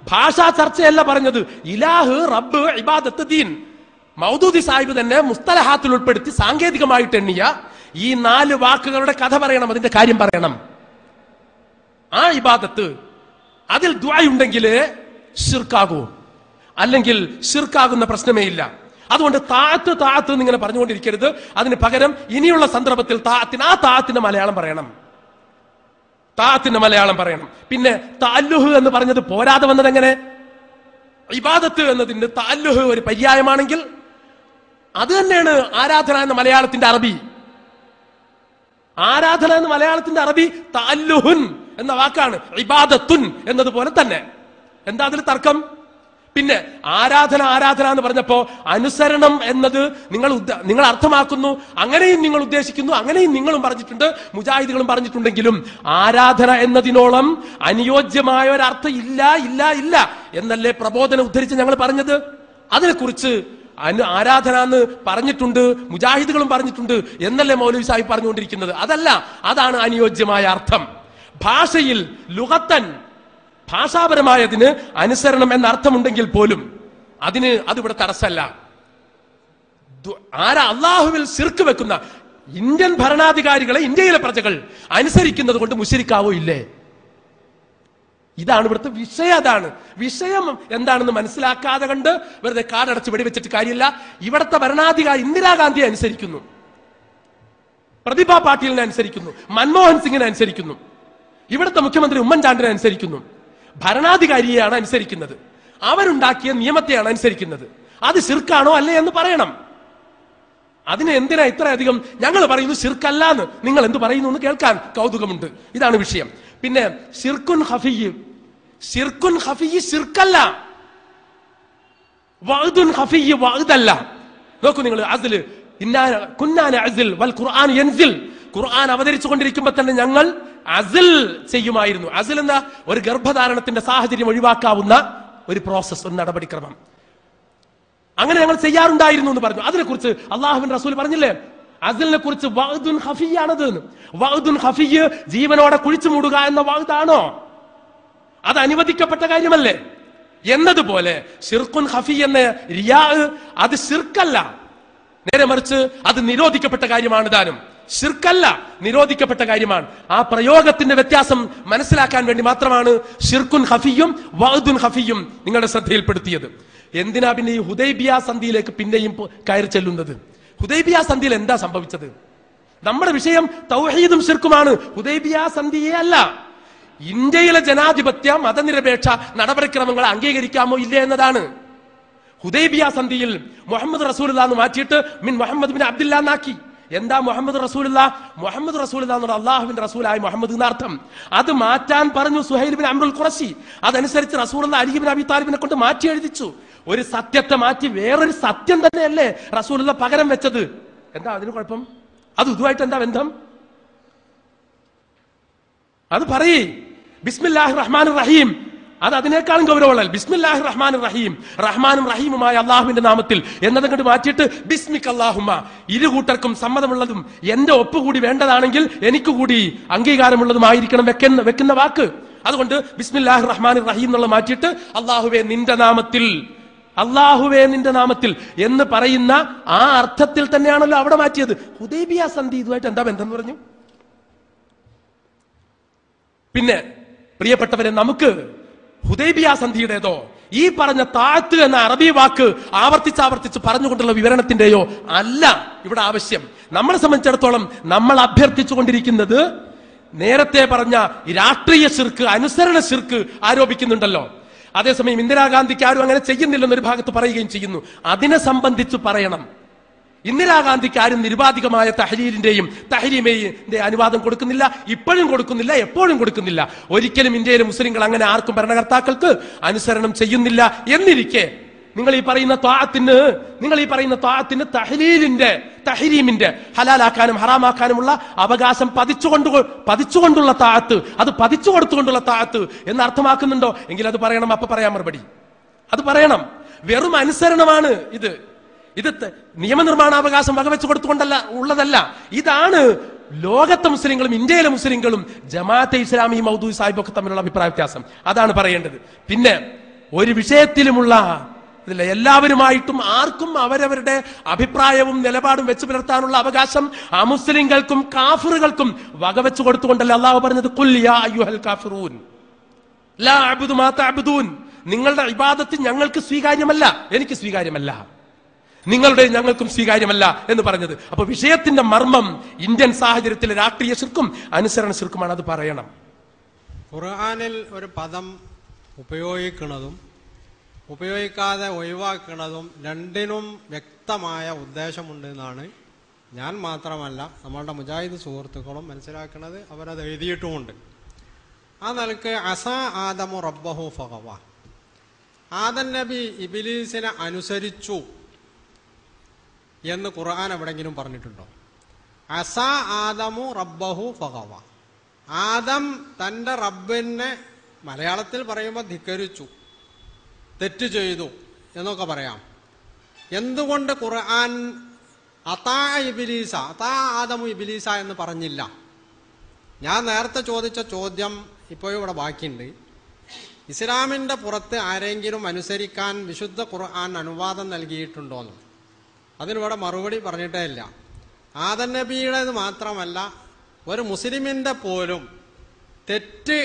ഭാഷാ ചർച്ചയല്ല പറഞ്ഞത്. ഇലാഹ്, റബ്ബ്, ഇബാദത്ത്, ദീൻ. മൗദൂദി സാഹിബ് തന്നെ മുസ്തലഹാത്തിൽ ഉൾപ്പെടുത്തി സാങ്കേതികമായിട്ട് എണ്ണിയ ഈ 4 വാക്കുകളുടെ കഥ പറയണം, അതിന്റെ കാര്യം പറയണം. ആ ഇബാദത്ത് അതിൽ ദുആ ഉണ്ടെങ്കിൽ ശിർക്കാകൂ, അല്ലെങ്കിൽ ശിർക്കാകുന്ന പ്രശ്നമേ ഇല്ല. അതുകൊണ്ട് താഅത്ത് ഇങ്ങനെ പറഞ്ഞുകൊണ്ടിരിക്കരുത്. അതിന് പകരം ഇനിയുള്ള സന്ദർഭത്തിൽ താഅത്തിന്റെ മലയാളം പറയണം. താഅത്തിന്റെ മലയാളം പറയണം. പിന്നെ തഅല്ലുഹ് എന്ന് പറഞ്ഞത് പോരാതെ വന്നത് എങ്ങനെ? ഇബാദത്ത് എന്നതിന് തഅല്ലുഹ് ഒരു പര്യായമാണെങ്കിൽ അത് തന്നെയാണ് ആരാധന എന്ന മലയാളത്തിന്റെ അറബി. ആരാധന എന്ന മലയാളത്തിന്റെ അറബി തഅല്ലുഹുൻ എന്ന വാക്കാണ്. ഇബാദത്തുൻ എന്നതുപോലെ തന്നെ. എന്താ അതിൽ തർക്കം? പിന്നെ ആരാധന എന്ന് പറഞ്ഞപ്പോ അനുസരണം എന്നത് നിങ്ങൾ അർത്ഥമാക്കുന്നു, അങ്ങനെയും നിങ്ങൾ ഉദ്ദേശിക്കുന്നു, അങ്ങനെയും നിങ്ങളും പറഞ്ഞിട്ടുണ്ട്, മുജാഹിദുകളും പറഞ്ഞിട്ടുണ്ടെങ്കിലും ആരാധന എന്നതിനോളം അനുയോജ്യമായ ഒരർത്ഥം ഇല്ല എന്നല്ലേ പ്രബോധനം ഉദ്ധരിച്ച് ഞങ്ങൾ പറഞ്ഞത്. അതിനെക്കുറിച്ച് ആരാധന എന്ന് പറഞ്ഞിട്ടുണ്ട്, മുജാഹിദുകളും പറഞ്ഞിട്ടുണ്ട് എന്നല്ലേ മൗലവി സാഹിബ് പറഞ്ഞുകൊണ്ടിരിക്കുന്നത്. അതല്ല, അതാണ് അനുയോജ്യമായ അർത്ഥം. ഭാഷയിൽ ലുഗത്തൻ, ഭാഷാപരമായതിന് അനുസരണം എന്ന അർത്ഥമുണ്ടെങ്കിൽ പോലും അതിവിടെ തടസ്സമല്ല. അള്ളാഹുവിൽ ശിർക്ക് വെക്കുന്ന ഇന്ത്യൻ ഭരണാധികാരികളെ ഇന്ത്യയിലെ പ്രജകൾ അനുസരിക്കുന്നത് കൊണ്ട് മുശ്രിക്കാവോ ഇല്ലേ? ഇതാണ് ഇവിടുത്തെ വിഷയം. അതാണ് വിഷയം. എന്താണെന്ന് മനസ്സിലാക്കാതെ കണ്ട് വെറുതെ കാടടച്ച് വെടിവെച്ചിട്ട് കാര്യമില്ല. ഇവിടുത്തെ ഭരണാധികാരി ഇന്ദിരാഗാന്ധിയെ അനുസരിക്കുന്നു, പ്രതിഭാ പാട്ടീലിനെ അനുസരിക്കുന്നു, മൻമോഹൻ സിംഗിനെ അനുസരിക്കുന്നു, ഇവിടുത്തെ മുഖ്യമന്ത്രി ഉമ്മൻചാണ്ടിനെ അനുസരിക്കുന്നു. ഭരണാധികാരിയെയാണ് അനുസരിക്കുന്നത്. അവരുണ്ടാക്കിയ നിയമത്തെയാണ് അനുസരിക്കുന്നത്. അത് ശിർക്കാണോ അല്ലേ എന്ന് പറയണം. അതിന് എന്തിനാ ഇത്രയധികം ഞങ്ങൾ പറയുന്നു ശിർക്കല്ലാന്ന്, നിങ്ങൾ എന്ത് പറയുന്നു എന്ന് കേൾക്കാൻ കൗതുകമുണ്ട്. ഇതാണ് വിഷയം. പിന്നെ ശിർക്കുൻ ഖഫിയ്യ് ശിർക്കല്ല, വഅദുൻ ഖഫിയ്യ് വഅദല്ല. നോക്കൂ നിങ്ങൾ, അസ്ല് കുന്നാന അസ്ൽ വൽ ഖുർആൻ യൻസിൽ, ഖുർആൻ അവതരിച്ചു കൊണ്ടിരിക്കുമ്പോൾ തന്നെ ഞങ്ങൾ അസിൽ ചെയ്യുമായിരുന്നു. അസിൽ എന്ന ഒരു ഗർഭധാരണത്തിന്റെ സാഹചര്യം ഒഴിവാക്കാവുന്ന ഒരു പ്രോസസ്, ഒരു നടപടിക്രമം, അങ്ങനെ ഞങ്ങൾ ചെയ്യാറുണ്ടായിരുന്നു എന്ന് പറഞ്ഞു. അതിനെക്കുറിച്ച് അള്ളാഹുവിന്റെ റസൂൽ പറഞ്ഞില്ലേ, അസിലിനെ കുറിച്ച് വഅദുൻ ഖഫിയ്യാണത്. വഅദുൻ ഖഫിയ്യ് ജീവനോടെ കുഴിച്ചു മൂടുക എന്ന വഅദാണോ? അത് അനുവദിക്കപ്പെട്ട കാര്യമല്ലേ? എന്നതുപോലെ ഷിർക്കുൻ ഖഫി എന്ന റിയാ അത് ഷിർക്കല്ല, നേരെ മറിച്ച് അത് നിരോധിക്കപ്പെട്ട കാര്യമാണ് താനും. ഷിർക്കല്ല, നിരോധിക്കപ്പെട്ട കാര്യമാണ്. ആ പ്രയോഗത്തിന്റെ വ്യത്യാസം മനസ്സിലാക്കാൻ വേണ്ടി മാത്രമാണ് ഷിർക്കുൻ ഖഫിയും വഅദുൻ ഖഫിയും നിങ്ങളുടെ ശ്രദ്ധയിൽപ്പെടുത്തിയത്. എന്തിനാ പിന്നെ ഈ ഹുദൈബിയ സന്ധിയിലേക്ക് പിന്നെയും കയറി ചെല്ലുന്നത്? ഹുദൈബിയ സന്ധിയിൽ എന്താ സംഭവിച്ചത്? നമ്മുടെ വിഷയം തൗഹീദും ഷിർക്കുമാണ്, ഹുദൈബിയ സന്ധിയെ അല്ല. ഇന്ത്യയിലെ ജനാധിപത്യ മതനിരപേക്ഷ നടപടിക്രമങ്ങൾ അംഗീകരിക്കാമോ ഇല്ലേ എന്നതാണ്. ഹുദൈബിയ സന്ധിയിൽ മുഹമ്മദ് റസൂലുള്ളാഹ് എന്ന് മാറ്റിയിട്ട് മിൻ മുഹമ്മദ് ബിൻ അബ്ദുല്ലാ എന്നാക്കി. എന്താ മുഹമ്മദ് റസൂലുള്ളാഹ്? മുഹമ്മദ് റസൂലുള്ളാഹ് എന്ന് പറഞ്ഞാൽ അല്ലാഹുവിന്റെ റസൂലായ മുഹമ്മദ് എന്നർത്ഥം. അത് മാറ്റാൻ പറഞ്ഞു സുഹൈൽ ബിൻ അംറുൽ ഖുറശി. അതനുസരിച്ച് റസൂലുള്ളാഹ് അലി ബിൻ അബി താലിബിനെ കൊണ്ട് മാറ്റി എഴുതിച്ചു. ഒരു സത്യത്തെ മാറ്റി വേറൊരു സത്യം തന്നെയല്ലേ റസൂലുള്ളാഹ് പകരം വെച്ചത്? എന്താ അതിന് കുഴപ്പം? അത് ഇതുമായിട്ട് എന്താ ബന്ധം? അത് പറയേ. ബിസ്മില്ലാഹിർ റഹ്മാനിർ റഹീം, അത് അതിനേക്കാളും ഗൗരവമുള്ള ബിസ്മില്ലാഹിർ റഹ്മാനിർ റഹീം, റഹ്മാനും റഹീമുമായ അള്ളാഹുവിന്റെ നാമത്തിൽ എന്നത് കണ്ട് മാറ്റിയിട്ട് ബിസ്മിക അല്ലാഹുമ്മ, ഇരുകൂട്ടർക്കും സമ്മതമുള്ളതും എന്റെ ഒപ്പുകൂടി വേണ്ടതാണെങ്കിൽ എനിക്ക് കൂടി അംഗീകാരമുള്ളതുമായിരിക്കണം വെക്കുന്ന വാക്ക്. അതുകൊണ്ട് ബിസ്മില്ലാഹിർ റഹ്മാനിർ റഹീം എന്നുള്ള മാറ്റിയിട്ട് അള്ളാഹുവേ നിന്റെ നാമത്തിൽ, അള്ളാഹുവേ നിന്റെ നാമത്തിൽ എന്ന് പറയുന്ന ആ അർത്ഥത്തിൽ തന്നെയാണല്ലോ അവിടെ മാറ്റിയത്. ഹുദൈബിയ സന്ധി ഇതുമായിട്ട് എന്താ ബന്ധം എന്ന് പറഞ്ഞു? പിന്നെ പ്രിയപ്പെട്ടവരെ, നമുക്ക് ഹുദൈബിയ സന്ധിയുടേതോ ഈ പറഞ്ഞ താഅത്ത് എന്ന അറബി വാക്ക് ആവർത്തിച്ച് പറഞ്ഞുകൊണ്ടുള്ള വിവരണത്തിന്റെയോ അല്ല ഇവിടെ ആവശ്യം. നമ്മളെ സംബന്ധിച്ചിടത്തോളം നമ്മൾ അഭ്യർത്ഥിച്ചുകൊണ്ടിരിക്കുന്നത് നേരത്തെ പറഞ്ഞ രാഷ്ട്രീയ ശിർക്ക്, അനുസരണ ശിർക്ക് ആരോപിക്കുന്നുണ്ടല്ലോ. അതേസമയം ഇന്ദിരാഗാന്ധിക്ക് ആരും അങ്ങനെ ചെയ്യുന്നില്ലെന്നൊരു ഭാഗത്ത് പറയുകയും ചെയ്യുന്നു. അതിനെ സംബന്ധിച്ച് പറയണം. ഇന്ദിരാഗാന്ധിക്ക് ആരും നിരുപാധികമായ തഹ്ലീലിന്റെയും തഹ്രീമിന്റെ അനുവാദം കൊടുക്കുന്നില്ല, ഇപ്പോഴും കൊടുക്കുന്നില്ല, എപ്പോഴും കൊടുക്കുന്നില്ല. ഒരിക്കലും ഇന്ത്യയിലെ മുസ്ലിങ്ങൾ അങ്ങനെ ആർക്കും ഭരണകർത്താക്കൾക്ക് അനുസരണം ചെയ്യുന്നില്ല. എന്നിരിക്കെ നിങ്ങൾ ഈ പറയുന്ന ത്വാഅത്തിന് തഹ്രീമിന്റെ ഹലാലാക്കാനും ഹറാമാക്കാനുമുള്ള അവകാശം പതിച്ചുകൊണ്ടുള്ള താഅത്ത്, അത് പതിച്ചു കൊടുത്തുകൊണ്ടുള്ള താഅത്ത് എന്ന് അർത്ഥമാക്കുന്നുണ്ടോ എങ്കിൽ അത് പറയണം. അപ്പൊ പറയാൻ മറുപടി അത് പറയണം. വെറും അനുസരണമാണ് ഇത്. ഇത് നിയമനിർമ്മാണാവകാശം വകവെച്ചു കൊടുത്തുകൊണ്ടല്ല ഉള്ളതല്ല. ഇതാണ് ലോകത്തെ മുസ്ലിങ്ങളും ഇന്ത്യയിലെ മുസ്ലിങ്ങളും ജമാഅത്തെ ഇസ്ലാമി മൗദൂദി സാഹിബൊക്കെ തമ്മിലുള്ള അഭിപ്രായ വ്യത്യാസം. അതാണ് പറയേണ്ടത്. പിന്നെ ഒരു വിഷയത്തിലുമുള്ള എല്ലാവരുമായിട്ടും ആർക്കും അവരവരുടെ അഭിപ്രായവും നിലപാടും വെച്ച് പുലർത്താനുള്ള അവകാശം അമുസ്ലിങ്ങൾക്കും കാഫിറുകൾക്കും വകവെച്ചു കൊടുത്തുകൊണ്ടല്ല അല്ലാഹു പറഞ്ഞത്, ഖുൽ യാ അയ്യുഹൽ കാഫിറൂൻ ലാ അഅ്ബുദു മാ തഅ്ബുദൂൻ, നിങ്ങളുടെ ഇബാദത്ത് ഞങ്ങൾക്ക് സ്വീകാര്യമല്ല, എനിക്ക് സ്വീകാര്യമല്ല, നിങ്ങളുടെ ഞങ്ങൾക്കും സ്വീകാര്യമല്ല എന്ന് പറഞ്ഞത്. അപ്പൊ വിഷയത്തിന്റെ മർമ്മം ഇന്ത്യൻ സാഹചര്യത്തിലെ രാഷ്ട്രീയ ശിർക്കും അനുസരണ ശിർക്കുമാണ്. അത് പറയണം. ഖുർആനിൽ ഒരു പദം ഉപയോഗിക്കുന്നതും ഉപയോഗിക്കാതെ ഒഴിവാക്കുന്നതും രണ്ടിനും വ്യക്തമായ ഉദ്ദേശമുണ്ട് എന്നാണ് ഞാൻ മാത്രമല്ല നമ്മളുടെ മുജാഹിദ് സുഹൃത്തുക്കളും മനസ്സിലാക്കുന്നത്. അവരത് എഴുതിയിട്ടുമുണ്ട്. ആ നിലക്ക് അസാ ആദമു റബ്ബഹു ഫഗവ, ആദം നബി ഇബ്ലീസിനെ അനുസരിച്ചു എന്ന് ഖുർആൻ എവിടെങ്കിലും പറഞ്ഞിട്ടുണ്ടോ? അസാ ആദമു റബ്ബഹു ഫഗവ, ആദം തൻ്റെ റബ്ബിനെ മലയാളത്തിൽ പറയുമ്പോൾ ധിക്കരിച്ചു, തെറ്റ് ചെയ്തു എന്നൊക്കെ പറയാം. എന്തുകൊണ്ട് ഖുർആൻ അതാ ഇബ്ലീസ, അതാ ആദമു ഇബ്ലീസ എന്ന് പറഞ്ഞില്ല? ഞാൻ നേരത്തെ ചോദിച്ച ചോദ്യം ഇപ്പോഴും ഇവിടെ ബാക്കിയുണ്ട്. ഇസ്ലാമിൻ്റെ പുറത്ത് ആരെങ്കിലും അനുസരിക്കാൻ വിശുദ്ധ ഖുർആൻ അനുവാദം നൽകിയിട്ടുണ്ടോന്ന് അതിനിവിടെ മറുപടി പറഞ്ഞിട്ടേ ഇല്ല. ആദം നബിയുടേത് മാത്രമല്ല, ഒരു മുസ്ലിമിൻ്റെ പോലും തെറ്റ്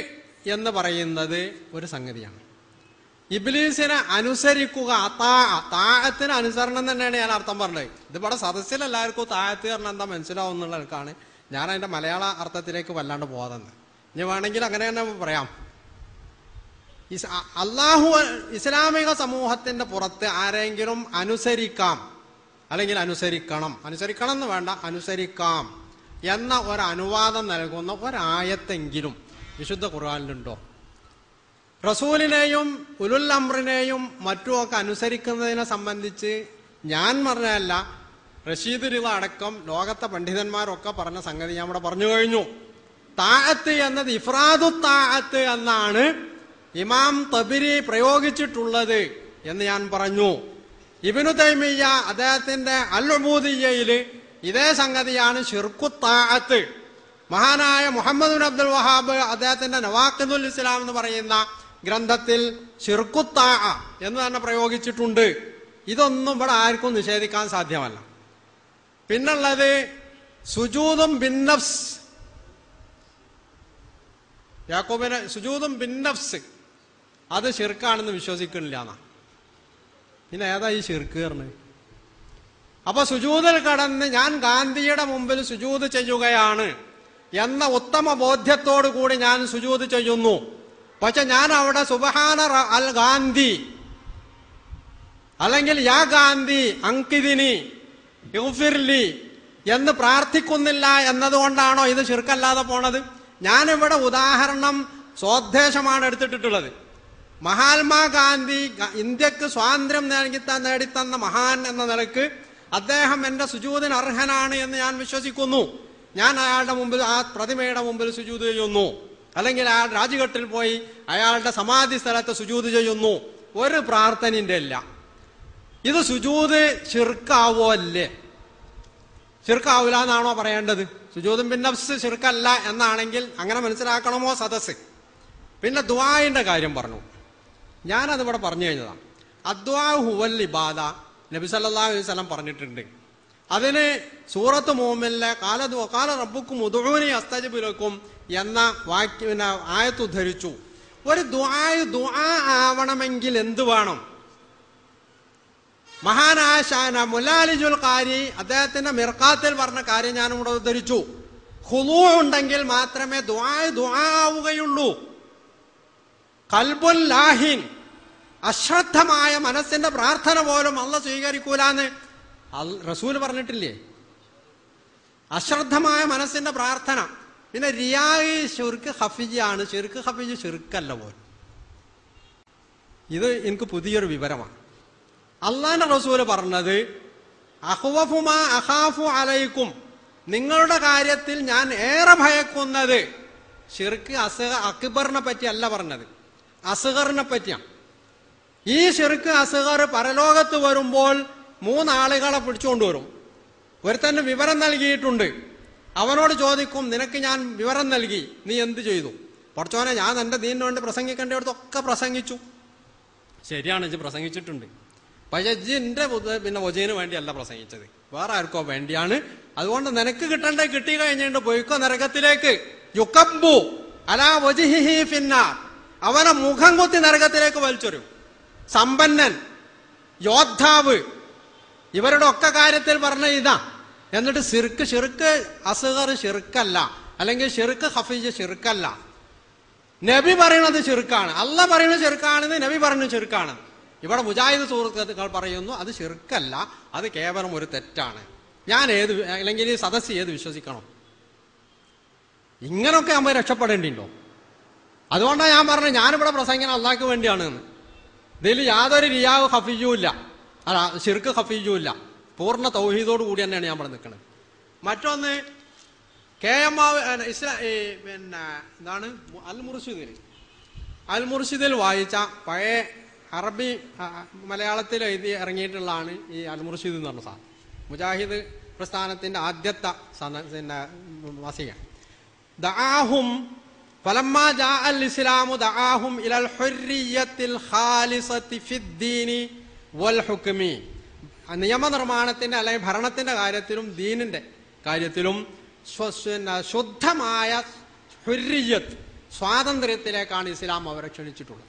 എന്ന് പറയുന്നത് ഒരു സംഗതിയാണ്. ഇബ്ലീസിനെ അനുസരിക്കുക, താഴത്തിന് അനുസരണം തന്നെയാണ് ഞാൻ അർത്ഥം പറഞ്ഞത്. ഇതിവിടെ സദസ്സിൽ എല്ലാവർക്കും താഴത്ത് പറഞ്ഞാൽ എന്താ മനസ്സിലാവും എന്നുള്ളവർക്കാണ് ഞാൻ അതിൻ്റെ മലയാള അർത്ഥത്തിലേക്ക് വല്ലാണ്ട് പോകാതെന്ന്. ഇനി വേണമെങ്കിൽ അങ്ങനെ തന്നെ പറയാം. അള്ളാഹു ഇസ്ലാമിക സമൂഹത്തിന്റെ പുറത്ത് ആരെങ്കിലും അനുസരിക്കാം അല്ലെങ്കിൽ അനുസരിക്കണം എന്ന് വേണ്ട, അനുസരിക്കാം എന്ന ഒരു അനുവാദം നൽകുന്ന ഒരായത്തെങ്കിലും വിശുദ്ധ ഖുർആനിലുണ്ടോ? റസൂലിനെയും ഉലുൽ അംറിനെയും മറ്റുമൊക്കെ അനുസരിക്കുന്നതിനെ സംബന്ധിച്ച് ഞാൻ പറഞ്ഞതല്ല, റഷീദ് റിള അടക്കം ലോകത്തെ പണ്ഡിതന്മാരൊക്കെ പറഞ്ഞ സംഗതി ഞാൻ ഇവിടെ പറഞ്ഞു കഴിഞ്ഞു. താഅത്ത് എന്നത് ഇഫ്രാദു താഅത്ത് എന്നാണ് ഇമാം തബരി പ്രയോഗിച്ചിട്ടുള്ളത് എന്ന് ഞാൻ പറഞ്ഞു. ഇബ്നു തൈമിയ്യ അദ്ദേഹത്തിന്റെ അൽ ഉബൂദിയ്യയിൽ ഇതേ സംഗതിയാണ് ശിർക്കു താഅത്ത്. മഹാനായ മുഹമ്മദ് ബിൻ അബ്ദുൽ വഹാബ് അദ്ദേഹത്തിന്റെ നവാഖിദുൽ ഇസ്ലാം എന്ന് പറയുന്ന ഗ്രന്ഥത്തിൽ ശിർക്കുത്താ എന്ന് തന്നെ പ്രയോഗിച്ചിട്ടുണ്ട്. ഇതൊന്നും ഇവിടെ ആർക്കും നിഷേധിക്കാൻ സാധ്യമല്ല. പിന്നുള്ളത് സുജൂദും ബിന്നഫ്സ്, യാക്കോബിന് സുജൂദും ബിന്നഫ്സ് അത് ശിർക്കാണെന്ന് വിശ്വസിക്കുന്നില്ല എന്നാ. പിന്നെ ഏതാ ഈ ശിർക്ക് പറഞ്ഞത്? അപ്പൊ സുജൂദിൽ കടന്ന് ഞാൻ ഗാന്ധിയുടെ മുമ്പിൽ സുജൂദ് ചെയ്യുകയാണ് എന്ന ഉത്തമ ബോധ്യത്തോടു കൂടി ഞാൻ സുജൂദ് ചെയ്യുന്നു. പക്ഷെ ഞാൻ അവിടെ സുബ്ഹാന അൽ ഗാന്ധി അല്ലെങ്കിൽ യാ ഗാന്ധി അങ്കിദിനി യുഫിർലി എന്ന് പ്രാർത്ഥിക്കുന്നില്ല എന്നതുകൊണ്ടാണോ ഇത് ശിർക്കല്ലാതെ പോണത്? ഞാനിവിടെ ഉദാഹരണം സ്വോദ്ദേശമാണ് എടുത്തിട്ടുള്ളത്. മഹാത്മാഗാന്ധി ഇന്ത്യക്ക് സ്വാതന്ത്ര്യം നേടിത്തന്ന മഹാൻ എന്ന നിലക്ക് അദ്ദേഹം എന്റെ സുജൂദിന് അർഹനാണ് എന്ന് ഞാൻ വിശ്വസിക്കുന്നു. ഞാൻ അയാളുടെ മുമ്പിൽ, ആ പ്രതിമയുടെ മുമ്പിൽ സുജൂദ് ചെയ്യുന്നു, അല്ലെങ്കിൽ അയാൾ രാജ്ഘട്ടിൽ പോയി അയാളുടെ സമാധി സ്ഥലത്ത് സുജൂദ് ചെയ്യുന്നു. ഒരു പ്രാർത്ഥനയുടെ ഇല്ല. ഇത് സുജൂദ് ശിർക്കാവോ അല്ലേ? ശിർക്കാവൂല എന്നാണോ പറയേണ്ടത്? സുജൂദും ബിന്നഫ്സ് ശിർക്കല്ല എന്നാണെങ്കിൽ അങ്ങനെ മനസ്സിലാക്കണമോ സദസ്? പിന്നെ ദുആഇന്റെ കാര്യം പറഞ്ഞു. ഞാനതിവിടെ പറഞ്ഞു കഴിഞ്ഞതാണ്. അദ്വാ ഹുവൽ ഇബാദ നബി സല്ലല്ലാഹു അലൈഹി വസല്ലം പറഞ്ഞിട്ടുണ്ട്. അതിന് സൂറത്ത് മുഅ്മിനിലെ ഖാല റബ്ബുക്കും ഉദ്ഊനി അസ്തജിബ് ലക്കും എന്ന ആയത്ത് ഉദ്ധരിച്ചു. ഒരു ദുആ ആവണമെങ്കിൽ എന്ത് വേണം? മഹാനായ മുലാലിജുൽ ഖാരി അദ്ദേഹത്തിന്റെ മിർഖാത്തിൽ പറഞ്ഞ കാര്യം ഞാനും ഇവിടെ ഉദ്ധരിച്ചു. ഖുളൂ ഉണ്ടെങ്കിൽ മാത്രമേ ദുആ ആവുകയുള്ളൂ. ഖൽബുൽ ലാഹിൻ, അശ്രദ്ധമായ മനസ്സിന്റെ പ്രാർത്ഥന പോലും അല്ലാഹു സ്വീകരിക്കൂലാന്ന് റസൂൽ പറഞ്ഞിട്ടില്ലേ? അശ്രദ്ധമായ മനസ്സിന്റെ പ്രാർത്ഥന. പിന്നെ റിയായി ശിർക്ക് ഖഫിയാണ്. ശിർക്ക് ഖഫിജ് ശിർക്കല്ല പോലും. ഇത് എനിക്ക് പുതിയൊരു വിവരമാണ്. അള്ളാന്റെ റസൂല് പറഞ്ഞത് അഖ്വഫുമാ അഖാഫു അലൈക്കും, നിങ്ങളുടെ കാര്യത്തിൽ ഞാൻ ഏറെ ഭയക്കുന്നത് ശിർക്ക് അക്ബറിനെ പറ്റിയല്ല പറഞ്ഞത്, അസ്ഗറിനെ പറ്റിയാണ്. ഈ ശിർക്ക് അസ്ഗർ പരലോകത്ത് വരുമ്പോൾ 3 ആളുകളെ പിടിച്ചുകൊണ്ടുവരും. ഒരുത്തന്നെ വിവരം നൽകിയിട്ടുണ്ട്. അവനോട് ചോദിക്കും, നിനക്ക് ഞാൻ വിവരം നൽകി, നീ എന്ത് ചെയ്തു? പഠിച്ചോനെ, ഞാൻ എൻ്റെ ദീനിന് വേണ്ടി പ്രസംഗിക്കേണ്ടടുത്തൊക്കെ പ്രസംഗിച്ചു. ശരിയാണ്, ഇജ്ജ് പ്രസംഗിച്ചിട്ടുണ്ട്. പക്ഷെ ഇജ്ജ് എൻ്റെ വജീന് വേണ്ടിയല്ല പ്രസംഗിച്ചത്, വേറെ ആർക്കോ വേണ്ടിയാണ്. അതുകൊണ്ട് നിനക്ക് കിട്ടേണ്ട കിട്ടി കഴിഞ്ഞിട്ട് പോയിക്കോ നരകത്തിലേക്ക്. യുക്കബ്ബു അലാ വജ്ഹിഹി ഫിന്നാർ, അവനെ മുഖം കുത്തി നരകത്തിലേക്ക് വലിച്ചൊരും. സമ്പന്നൻ, യോദ്ധാവ്, ഇവരുടെ ഒക്കെ കാര്യത്തിൽ പറഞ്ഞ ഇതാ. എന്നിട്ട് ഷിർക്ക് അസ്ഗർ ഷിർക്കല്ല, അല്ലെങ്കിൽ ഷിർക്ക് ഖഫീജ് ഷിർക്കല്ല. നബി പറയുന്നത് ഷിർക്കാണ്, അള്ളാഹ് പറയുന്നത് ഷിർക്കാണെന്ന് നബി പറയുന്നത് ഷിർക്കാണ്. ഇവിടെ മുജാഹിദ് സുഹൃത്തുക്കൾ പറയുന്നു അത് ഷിർക്കല്ല, അത് കേവലം ഒരു തെറ്റാണ്. ഞാൻ അല്ലെങ്കിൽ ഈ സദസ്സ് ഏത് വിശ്വസിക്കണം? ഇങ്ങനൊക്കെ നമ്മൾ രക്ഷപ്പെടേണ്ടിണ്ടോ? അതുകൊണ്ടാണ് ഞാൻ പറഞ്ഞത് ഞാനിവിടെ പ്രസംഗിക്കാൻ അള്ളാഹ്ക്ക് വേണ്ടിയാണ് എന്ന്. ഇതിൽ യാതൊരു റിയാവ് ഖഫീജും ഇല്ല, അല്ല ഷിർക്ക് ഖഫീജും ഇല്ല. പൂർണ്ണ തൗഹീദോട് കൂടി തന്നെയാണ് ഞാൻ ഇവിടെ നിൽക്കുന്നത്. മറ്റൊന്ന് എന്താണ് അൽ മുർഷിദിൽ വായിച്ച പഴയ അറബി മലയാളത്തിൽ എഴുതി ഇറങ്ങിയിട്ടുള്ളതാണ് ഈ അൽ മുർഷിദ് എന്ന് പറഞ്ഞ സാധനം. മുജാഹിദ് പ്രസ്ഥാനത്തിന്റെ ആദ്യത്തെ മാസിക. ദഅാഹും ഫലമ്മാ ജാഅ അൽ ഇസ്ലാമു ദഅാഹും ഇലൽ ഹുർരിയത്തിൽ ഖാലിസത്തി ഫിദ്ദീനി വൽ ഹുക്മി. നിയമനിർമ്മാണത്തിന്റെ അല്ലെങ്കിൽ ഭരണത്തിന്റെ കാര്യത്തിലും ദീനിന്റെ കാര്യത്തിലും ശുദ്ധമായ ഹുർരിയത്ത്, സ്വാതന്ത്ര്യത്തിലേക്കാണ് ഇസ്ലാം അവരെ ക്ഷണിച്ചിട്ടുള്ളത്.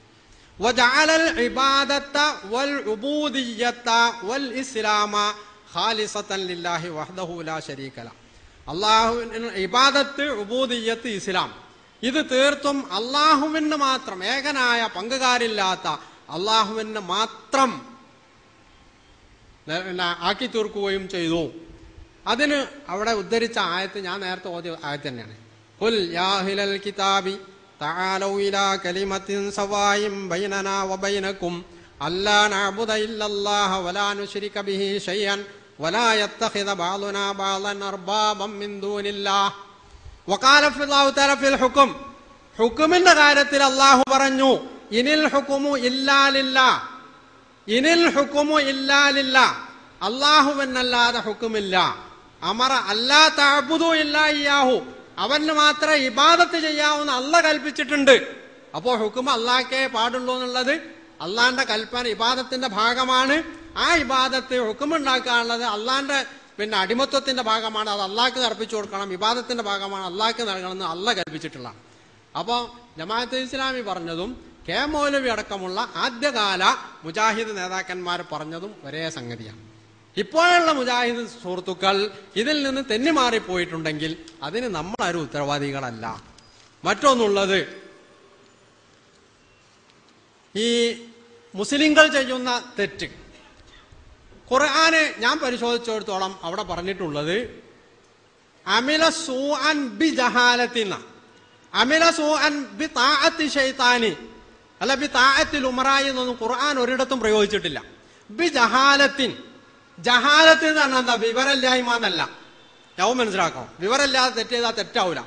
വജഅലൽ ഇബാദത വൽ ഉബൂദിയ്യത വൽ ഇസ്ലാമ ഖാലിസതൻ ലില്ലാഹി വഹ്ദഹു ലാ ശരീക ലഹു. അല്ലാഹുവിന് ഇബാദത്ത്, ഉബൂദിയ്യത്ത്, ഇസ്ലാം ഇത് തീർത്തും അള്ളാഹുവിന് മാത്രം, ഏകനായ പങ്കുകാരില്ലാത്ത അള്ളാഹുവിന് മാത്രം ആക്കി തീർക്കുകയും ചെയ്തു. അതിന് അവിടെ ഉദ്ധരിച്ച ആയത്ത് ഞാൻ നേരത്തെ ഓതിയ ആയത്ത് തന്നെയാണ്. ഖുൽ യാ അഹ്ലൽ കിതാബി തആലൂ ഇലാ കലിമത്തിൻ സവായിൻ ബൈനനാ വബൈനകും അല്ലാ നഅബുദ ഇല്ലല്ലാഹ വലാ നുശ്രിക ബിഹി ശൈഅൻ വലാ യത്തഖിദ ബഅദുനാ ബഅദൻ അർബാബൻ മിൻ ദൂനില്ലാഹ്. വഖാല അല്ലാഹു തആല ഫിൽ ഹുക്ം, ഹുക്മിന്റെ കാര്യത്തിൽ അല്ലാഹു പറഞ്ഞു ഇനിൽ ഹുക്മു ഇല്ലാ ലില്ലാഹ്, ഇനിൽ ഹുക്മു ഇല്ലാ ലില്ലാഹ്, അല്ലാഹുവിനല്ലാതെ ഹുക്മില്ല. അമറ അല്ലാ തഅബുദു ഇല്ലാ ഇയ്യാഹു, അവന് മാത്രമേ ഇബാദത്ത് ചെയ്യാവുന്ന അല്ലാഹ് കൽപ്പിച്ചിട്ടുണ്ട്. അപ്പോൾ ഹുക്കും അള്ളാഹ്ക്കേ പാടുള്ളൂ എന്നുള്ളത് അള്ളാന്റെ കൽപ്പന ഇബാദത്തിന്റെ ഭാഗമാണ്. ആ ഇബാദത്ത് ഹുക്കുമുണ്ടാക്കാനുള്ളത് അള്ളാന്റെ അടിമത്വത്തിന്റെ ഭാഗമാണ്. അത് അള്ളാഹ്ക്ക് അർപ്പിച്ചു കൊടുക്കണം. ഇബാദത്തിന്റെ ഭാഗമാണ്, അള്ളാഹ്ക്ക് നൽകണമെന്ന് അള്ളാഹ് കൽപ്പിച്ചിട്ടുള്ള. അപ്പോൾ ജമാഅത്തെ ഇസ്ലാമി പറഞ്ഞതും കെ മൗലവി അടക്കമുള്ള ആദ്യകാല മുജാഹിദ് നേതാക്കന്മാർ പറഞ്ഞതും ഒരേ സംഗതിയാണ്. ഇപ്പോഴുള്ള മുജാഹിദ് സുഹൃത്തുക്കൾ ഇതിൽ നിന്ന് തെന്നിമാറിപ്പോയിട്ടുണ്ടെങ്കിൽ അതിന് നമ്മളാരും ഉത്തരവാദികളല്ല. മറ്റൊന്നുള്ളത്, ഈ മുസ്ലിങ്ങൾ ചെയ്യുന്ന തെറ്റ് ഖുർആന് ഞാൻ പരിശോധിച്ചിടത്തോളം അവിടെ പറഞ്ഞിട്ടുള്ളത് അമില സൂഅൻ ബി ജഹാലത്തിന, അമില സൂഅൻ ബി താഅത്തി ശൈത്താനി, അല്ല ബി താഅത്തിൽ ഉമറായി എന്നൊന്നും ഖുർആൻ ഒരിടത്തും പ്രയോഗിച്ചിട്ടില്ല. ബി ജഹാലത്തിൻ, ജഹാലത്ത് എന്ന് പറഞ്ഞാൽ എന്താ? വിവരമില്ലായ്മ എന്നല്ല, ഞാൻ മനസ്സിലാക്കണം. വിവരമില്ലാതെ തെറ്റ് ചെയ്താൽ തെറ്റാവൂല.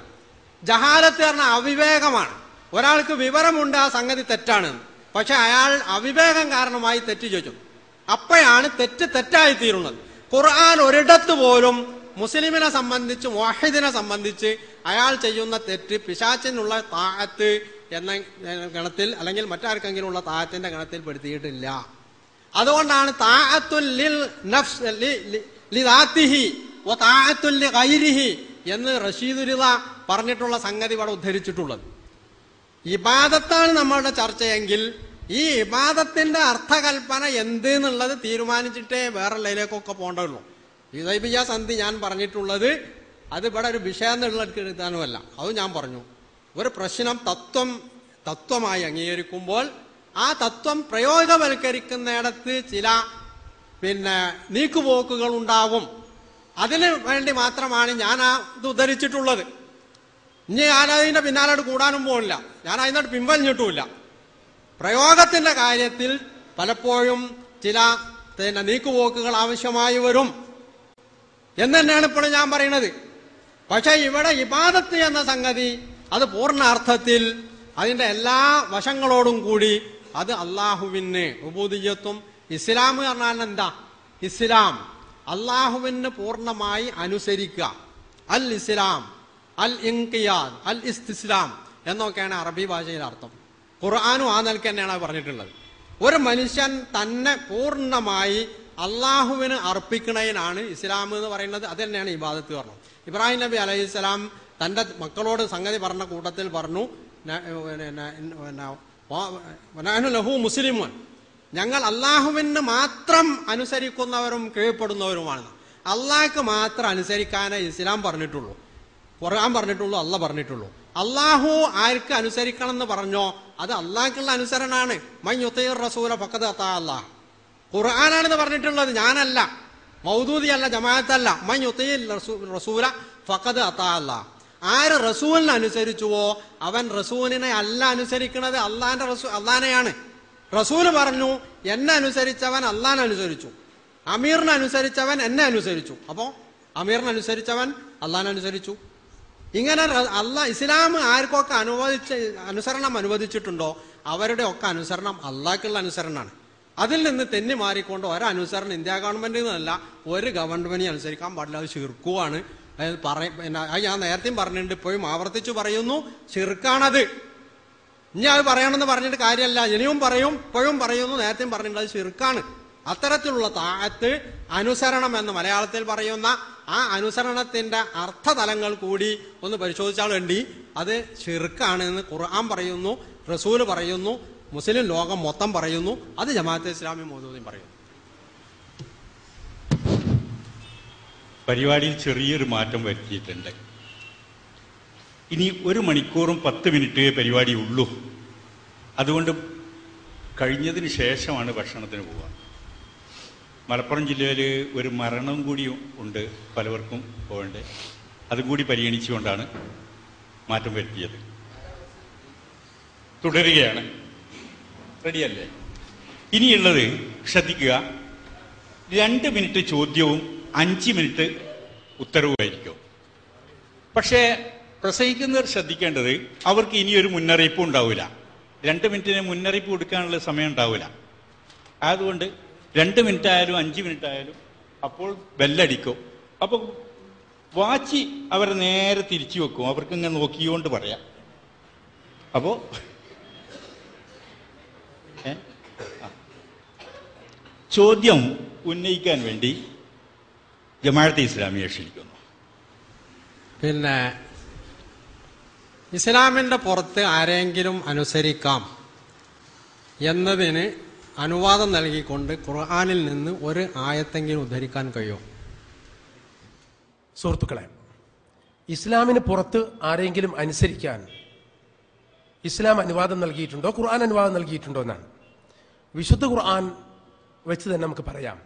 ജഹാലത്ത് പറഞ്ഞാൽ അവിവേകമാണ്. ഒരാൾക്ക് വിവരമുണ്ട് ആ സംഗതി തെറ്റാണ്, പക്ഷെ അയാൾ അവിവേകം കാരണമായി തെറ്റ് ചെയ്തു. അപ്പോഴാണ് തെറ്റ് തെറ്റായി തീരുന്നത്. ഖുർആൻ ഒരിടത്ത് പോലും മുസ്ലിമിനെ സംബന്ധിച്ച് മുവഹിദിനെ സംബന്ധിച്ച് അയാൾ ചെയ്യുന്ന തെറ്റ് പിശാചിനുള്ള താഅത്ത് എന്ന ഗണത്തിൽ അല്ലെങ്കിൽ മറ്റാർക്കെങ്കിലുള്ള താഅത്തിന്റെ ഗണത്തിൽ പെടുത്തിയിട്ടില്ല. അതുകൊണ്ടാണ് താഅത്തുൽ ലിൽ നഫ്സ് ലിദാത്തിഹി വ താഅത്തുൽ ലിഗൈരിഹി എന്ന് റഷീദ് റിള പറഞ്ഞിട്ടുള്ള സംഗതി ഇവിടെ ഉദ്ധരിച്ചിട്ടുള്ളത്. ഇബാദത്താണ് നമ്മളുടെ ചർച്ചയെങ്കിൽ ഈ ഇബാദത്തിന്റെ അർത്ഥകൽപ്പന എന്ത് എന്നുള്ളത് തീരുമാനിച്ചിട്ടേ വേറെ ലൈലേക്കൊക്കെ പോകണ്ടുള്ളൂ. ഹുദൈബിയ്യ സന്ധി ഞാൻ പറഞ്ഞിട്ടുള്ളത് അത് ഇവിടെ ഒരു വിഷയം എന്നുള്ള എഴുതാനുമല്ല. അത് ഞാൻ പറഞ്ഞു, ഒരു പ്രശ്നം തത്വമായി അംഗീകരിക്കുമ്പോൾ ആ തത്വം പ്രയോഗവൽക്കരിക്കുന്നിടത്ത് ചില നീക്കുപോക്കുകൾ ഉണ്ടാവും. അതിന് വേണ്ടി മാത്രമാണ് ഞാൻ ഇത് ഉദ്ധരിച്ചിട്ടുള്ളത്. ഇനി ഞാനതിന്റെ പിന്നാലോട്ട് കൂടാനും പോകില്ല, ഞാൻ അതിനോട്ട് പിൻവലിഞ്ഞിട്ടുമില്ല. പ്രയോഗത്തിന്റെ കാര്യത്തിൽ പലപ്പോഴും ചില നീക്കുപോക്കുകൾ ആവശ്യമായി വരും എന്ന് തന്നെയാണ് ഇപ്പോഴും ഞാൻ പറയുന്നത്. പക്ഷെ ഇവിടെ ഇബാദത്ത് എന്ന സംഗതി അത് പൂർണ്ണാർത്ഥത്തിൽ അതിന്റെ എല്ലാ വശങ്ങളോടും കൂടി അത് അള്ളാഹുവിന് ഉബൂദിയ്യത്തും ഇസ്ലാം പറഞ്ഞാൽ എന്താ? ഇസ്ലാം അള്ളാഹുവിന് പൂർണ്ണമായി അനുസരിക്കുക. അൽ ഇസ്ലാം, അൽ ഇൻഖിയാദ്, അൽ ഇസ്തിസ്ലാം എന്നൊക്കെയാണ് അറബി ഭാഷയിൽ അർത്ഥം. ഖുർആനും ആ നിലക്ക് തന്നെയാണ് പറഞ്ഞിട്ടുള്ളത്. ഒരു മനുഷ്യൻ തന്നെ പൂർണ്ണമായി അള്ളാഹുവിന് അർപ്പിക്കണതിനാണ് ഇസ്ലാം എന്ന് പറയുന്നത്. അത് തന്നെയാണ് ഇബാദത്ത് പറഞ്ഞത്. ഇബ്രാഹിം നബി അലൈഹിസ്സലാം തന്റെ മക്കളോട് സംഗതി പറഞ്ഞ കൂട്ടത്തിൽ പറഞ്ഞു, ലഹു മുസ്ലിമുൻ, ഞങ്ങൾ അള്ളാഹുവിന് മാത്രം അനുസരിക്കുന്നവരും കീഴ്പ്പെടുന്നവരുമാണ്. അള്ളാഹ്ക്ക് മാത്രം അനുസരിക്കാനേ ഇസ്ലാം പറഞ്ഞിട്ടുള്ളൂ, ഖുർആൻ പറഞ്ഞിട്ടുള്ളൂ, അള്ളാഹ് പറഞ്ഞിട്ടുള്ളൂ. അള്ളാഹു ആർക്ക് അനുസരിക്കണം എന്ന് പറഞ്ഞോ അത് അള്ളാഹ്ക്കുള്ള അനുസരണാണ്. മൻ യുതീർ റസൂല ഫഖദ് അതാ അല്ലാഹ്, ഖുർആനാണെന്ന് പറഞ്ഞിട്ടുള്ളത്, ഞാനല്ല, മൗദൂദിയല്ല, ജമാഅത്തല്ല. മൻ യുതീർ റസൂല ഫഖദ് അതാ അല്ലാഹ്. ആര് റസൂലിനെ അനുസരിച്ചുവോ അവൻ റസൂലിനെ അല്ല അനുസരിക്കുന്നത്, അള്ളാനെയാണ്. റസൂല് പറഞ്ഞു എന്നെ അനുസരിച്ചവൻ അള്ളാനെ അനുസരിച്ചു, അമീറിനെ അനുസരിച്ചവൻ എന്നെ അനുസരിച്ചു. അപ്പോ അമീറിനെ അനുസരിച്ചവൻ അള്ളാനെ അനുസരിച്ചു. ഇങ്ങനെ ഇസ്ലാം ആർക്കൊക്കെ അനുസരണം അനുവദിച്ചിട്ടുണ്ടോ അവരുടെ ഒക്കെ അനുസരണം അള്ളാഹ്ക്കുള്ള അനുസരണമാണ്. അതിൽ നിന്ന് തെന്നി മാറിക്കൊണ്ട് ഒരനുസരണം ഇന്ത്യ ഗവൺമെന്റിൽ നിന്നല്ല ഒരു ഗവൺമെന്റിനെ അനുസരിക്കാൻ പാടില്ല. അത് ശിർക്കുവാണ്. ഞാൻ നേരത്തെയും പറഞ്ഞിട്ടുണ്ട്, ഇപ്പോഴും ആവർത്തിച്ചു പറയുന്നു, ശിർക്കാണത്. ഇനി അത് പറയണമെന്ന് പറഞ്ഞിട്ട് കാര്യമല്ല, ഇനിയും പറയും, ഇപ്പോഴും പറയുന്നു, നേരത്തെയും പറഞ്ഞിട്ടുണ്ട്, അത് ശിർക്കാണ്. അത്തരത്തിലുള്ള താഅത്ത് അനുസരണം എന്ന് മലയാളത്തിൽ പറയുന്ന ആ അനുസരണത്തിന്റെ അർത്ഥതലങ്ങൾ കൂടി ഒന്ന് പരിശോധിച്ചാൽ വേണ്ടി അത് ശിർക്കാണ് എന്ന് ഖുർആൻ പറയുന്നു, റസൂല് പറയുന്നു, മുസ്ലിം ലോകം മൊത്തം പറയുന്നു, അത് ജമാഅത്തെ ഇസ്ലാമി മൗദൂദിയും പറയുന്നു. പരിപാടിയിൽ ചെറിയൊരു മാറ്റം വരുത്തിയിട്ടുണ്ട്. ഇനി 1 മണിക്കൂറും 10 മിനിറ്റേ പരിപാടി ഉള്ളൂ. അതുകൊണ്ട് കഴിഞ്ഞതിന് ശേഷമാണ് ഭക്ഷണത്തിന് പോവുക. മലപ്പുറം ജില്ലയിൽ ഒരു മരണം കൂടി ഉണ്ട്, പലവർക്കും പോകേണ്ടത്. അതും കൂടി പരിഗണിച്ചുകൊണ്ടാണ് മാറ്റം വരുത്തിയത്. തുടരുകയാണ്. റെഡിയല്ലേ? ഇനിയുള്ളത് ശ്രദ്ധിക്കുക, 2 മിനിറ്റ് ചോദ്യവും 5 മിനിറ്റ് ഉത്തരവുമായിരിക്കും. പക്ഷേ പ്രസംഗിക്കുന്നവർ ശ്രദ്ധിക്കേണ്ടത് അവർക്ക് ഇനിയൊരു മുന്നറിയിപ്പും ഉണ്ടാവില്ല. 2 മിനിറ്റിന് മുന്നറിയിപ്പ് കൊടുക്കാനുള്ള സമയം ഉണ്ടാവില്ല. അതുകൊണ്ട് 2 മിനിറ്റ് ആയാലും 5 മിനിറ്റ് ആയാലും അപ്പോൾ ബെല്ലടിക്കും. അപ്പോൾ വാച്ച് അവർ നേരെ തിരിച്ചു വെക്കും. അവർക്ക് ഇങ്ങനെ നോക്കിക്കൊണ്ട് പറയാം. അപ്പോൾ ചോദ്യം ഉന്നയിക്കാൻ വേണ്ടി ജമാഅത്തെ ഇസ്ലാമിയെ ക്ഷണിക്കുന്നു. പിന്നെ ഇസ്ലാമിന്റെ പുറത്ത് ആരെങ്കിലും അനുസരിക്കാം എന്നതിന് അനുവാദം നൽകിക്കൊണ്ട് ഖുർആനിൽ നിന്ന് ഒരു ആയത്തെങ്കിലും ഉദ്ധരിക്കാൻ കഴിയും? സുഹൃത്തുക്കളെ, ഇസ്ലാമിന് പുറത്ത് ആരെങ്കിലും അനുസരിക്കാൻ ഇസ്ലാം അനുവാദം നൽകിയിട്ടുണ്ടോ, ഖുർആൻ അനുവാദം നൽകിയിട്ടുണ്ടോ എന്നാണ്. വിശുദ്ധ ഖുർആൻ വെച്ച് തന്നെ നമുക്ക് പറയാം.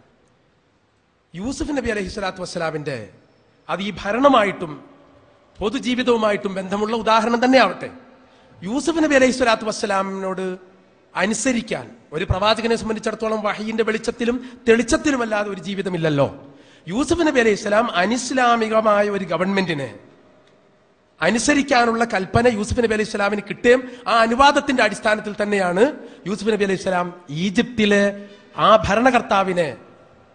യൂസുഫ് നബി അലൈഹി സ്വലാത്തു വസ്സലാമിന്റെ അത് ഈ ഭരണമായിട്ടും പൊതുജീവിതവുമായിട്ടും ബന്ധമുള്ള ഉദാഹരണം തന്നെ ആവട്ടെ. യൂസുഫ് നബി അലൈഹി സ്വലാത്തു വസ്സലാമിനോട് അനുസരിക്കാൻ ഒരു പ്രവാചകനെ സംബന്ധിച്ചിടത്തോളം വഹയിന്റെ വെളിച്ചത്തിലും തെളിച്ചത്തിലുമല്ലാതെ ഒരു ജീവിതമില്ലല്ലോ. യൂസുഫ് നബി അലൈഹി സ്വലാം അനിസ്ലാമികമായ ഒരു ഗവൺമെന്റിന് അനുസരിക്കാനുള്ള കൽപ്പന യൂസുഫ് നബി അലൈഹി സ്വലാമിന് കിട്ടുകയും ആ അനുവാദത്തിന്റെ അടിസ്ഥാനത്തിൽ തന്നെയാണ് യൂസുഫ് നബി അലൈഹി സ്വലാം ഈജിപ്തിലെ ആ ഭരണകർത്താവിനെ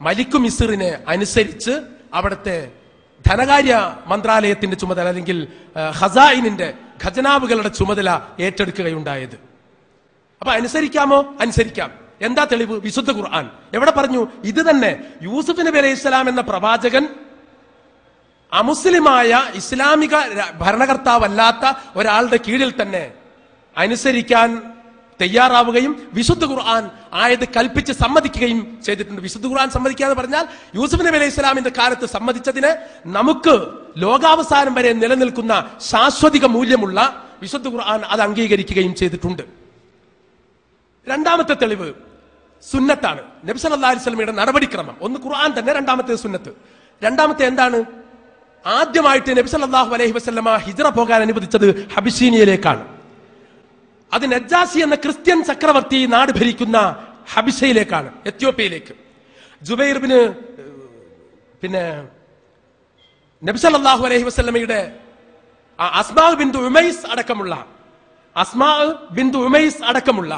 മലിക്കു മിസ്റിനെ അനുസരിച്ച് അവിടുത്തെ ധനകാര്യ മന്ത്രാലയത്തിന്റെ ചുമതല അല്ലെങ്കിൽ ഖസായിനിന്റെ ഖജനാവുകളുടെ ചുമതല ഏറ്റെടുക്കുകയുണ്ടായത്. അപ്പൊ അനുസരിക്കാമോ? അനുസരിക്കാം. എന്താ തെളിവ്? വിശുദ്ധ ഖുർആൻ എവിടെ പറഞ്ഞു? ഇത് തന്നെ യൂസുഫ് നബി അലൈഹി സ്വലാം എന്ന പ്രവാചകൻ അമുസ്ലിമായ ഇസ്ലാമിക ഭരണകർത്താവല്ലാത്ത ഒരാളുടെ കീഴിൽ തന്നെ അനുസരിക്കാൻ തയ്യാറാവുകയും വിശുദ്ധ ഖുർആൻ ആയത് കൽപ്പിച്ച് സമ്മതിക്കുകയും ചെയ്തിട്ടുണ്ട്. വിശുദ്ധ ഖുർആൻ സമ്മതിക്കുക എന്ന് പറഞ്ഞാൽ യൂസുഫ് നബി അലൈഹി സ്വലാമിന്റെ കാലത്ത് സമ്മതിച്ചതിന് നമുക്ക് ലോകാവസാനം വരെ നിലനിൽക്കുന്ന ശാശ്വതിക മൂല്യമുള്ള വിശുദ്ധ ഖുർആൻ അത് അംഗീകരിക്കുകയും ചെയ്തിട്ടുണ്ട്. രണ്ടാമത്തെ തെളിവ് സുന്നത്താണ്. നബി സല്ലല്ലാഹു അലൈഹി വസല്ലമയുടെ നടപടിക്രമം. ഒന്ന് ഖുർആൻ തന്നെ, രണ്ടാമത്തെ സുന്നത്ത്. രണ്ടാമത്തെ എന്താണ്? ആദ്യമായിട്ട് നബി സല്ലല്ലാഹു അലൈഹി വസല്ലമ ഹിജ്റ പോകാൻ അനുവദിച്ചത് ഹബിശീനിയയിലേക്കാണ്. അത് നജ്ജാശി എന്ന ക്രിസ്ത്യൻ ചക്രവർത്തി നാട് ഭരിക്കുന്ന ഹബിശയിലേക്കാണ്, എത്യോപ്യയിലേക്ക്. ജുബൈർ ബിൻ നബി സല്ലല്ലാഹു അലൈഹി വസല്ലമയുടെ അസ്മാ ബിന്തു ഉമൈസ് അടക്കമുള്ള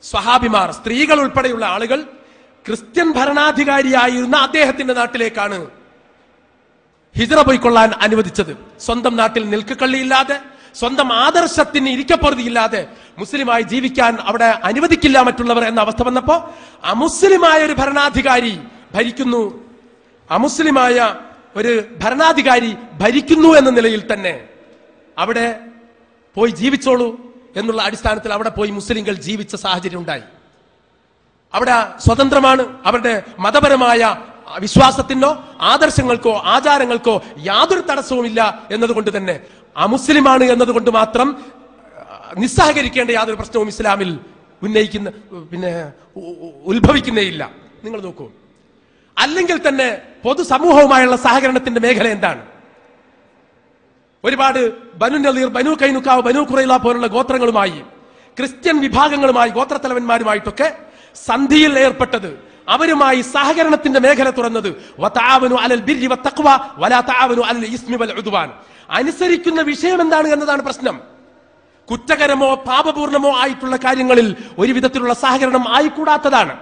സ്വഹാബിമാർ, സ്ത്രീകൾ ഉൾപ്പെടെയുള്ള ആളുകൾ ക്രിസ്ത്യൻ ഭരണാധികാരിയായിരുന്ന അദ്ദേഹത്തിന്റെ നാട്ടിലേക്കാണ് ഹിജ്റ പോയിക്കൊള്ളാൻ അനുവദിച്ചത്. സ്വന്തം നാട്ടിൽ നിൽക്കക്കള്ളിയില്ലാതെ, സ്വന്തം ആദർശത്തിന് ഇരിക്കപ്പൊറുതിയില്ലാതെ മുസ്ലിമായി ജീവിക്കാൻ അവിടെ അനുവദിക്കില്ല മറ്റുള്ളവർ എന്ന അവസ്ഥ വന്നപ്പോ അമുസ്ലിമായ ഒരു ഭരണാധികാരി ഭരിക്കുന്നു, അമുസ്ലിമായ ഒരു ഭരണാധികാരി ഭരിക്കുന്നു എന്ന നിലയിൽ തന്നെ അവിടെ പോയി ജീവിച്ചോളൂ എന്നുള്ള അടിസ്ഥാനത്തിൽ അവിടെ പോയി മുസ്ലിങ്ങൾ ജീവിച്ച സാഹചര്യം ഉണ്ടായി. അവിടെ സ്വതന്ത്രമാണ്. അവരുടെ മതപരമായ വിശ്വാസത്തിനോ ആദർശങ്ങൾക്കോ ആചാരങ്ങൾക്കോ യാതൊരു തടസ്സവുമില്ല എന്നതുകൊണ്ട് തന്നെ അമുസ്ലിമാണ് എന്നതുകൊണ്ട് മാത്രം നിസ്സഹകരിക്കേണ്ട യാതൊരു പ്രശ്നവും ഇസ്ലാമിൽ ഉത്ഭവിക്കുന്നേയില്ല. നിങ്ങൾ നോക്കൂ, അല്ലെങ്കിൽ തന്നെ പൊതുസമൂഹവുമായുള്ള സഹകരണത്തിന്റെ മേഖല എന്താണ്? ഒരുപാട് ബനു നളീർ, ബനു കൈനുക്കാവ്, ബനു ഖുറൈള പോലുള്ള ഗോത്രങ്ങളുമായി, ക്രിസ്ത്യൻ വിഭാഗങ്ങളുമായി, ഗോത്രത്തലവന്മാരുമായിട്ടൊക്കെ സന്ധിയിൽ ഏർപ്പെട്ടത്, അവരുമായി സഹകരണത്തിന്റെ മേഖല തുറന്നത് വതആവനു അലൽ ബിർരി വത്തഖ്വ വലാ തആവനു അലൽ ഇസ്മി വൽ ഉദ്വാൻ. അനുസരിക്കുന്ന വിഷയം എന്താണ് എന്നതാണ് പ്രശ്നം. കുറ്റകരമോ പാപപൂർണമോ ആയിട്ടുള്ള കാര്യങ്ങളിൽ ഒരു വിധത്തിലുള്ള സഹകരണം ആയിക്കൂടാത്തതാണ്.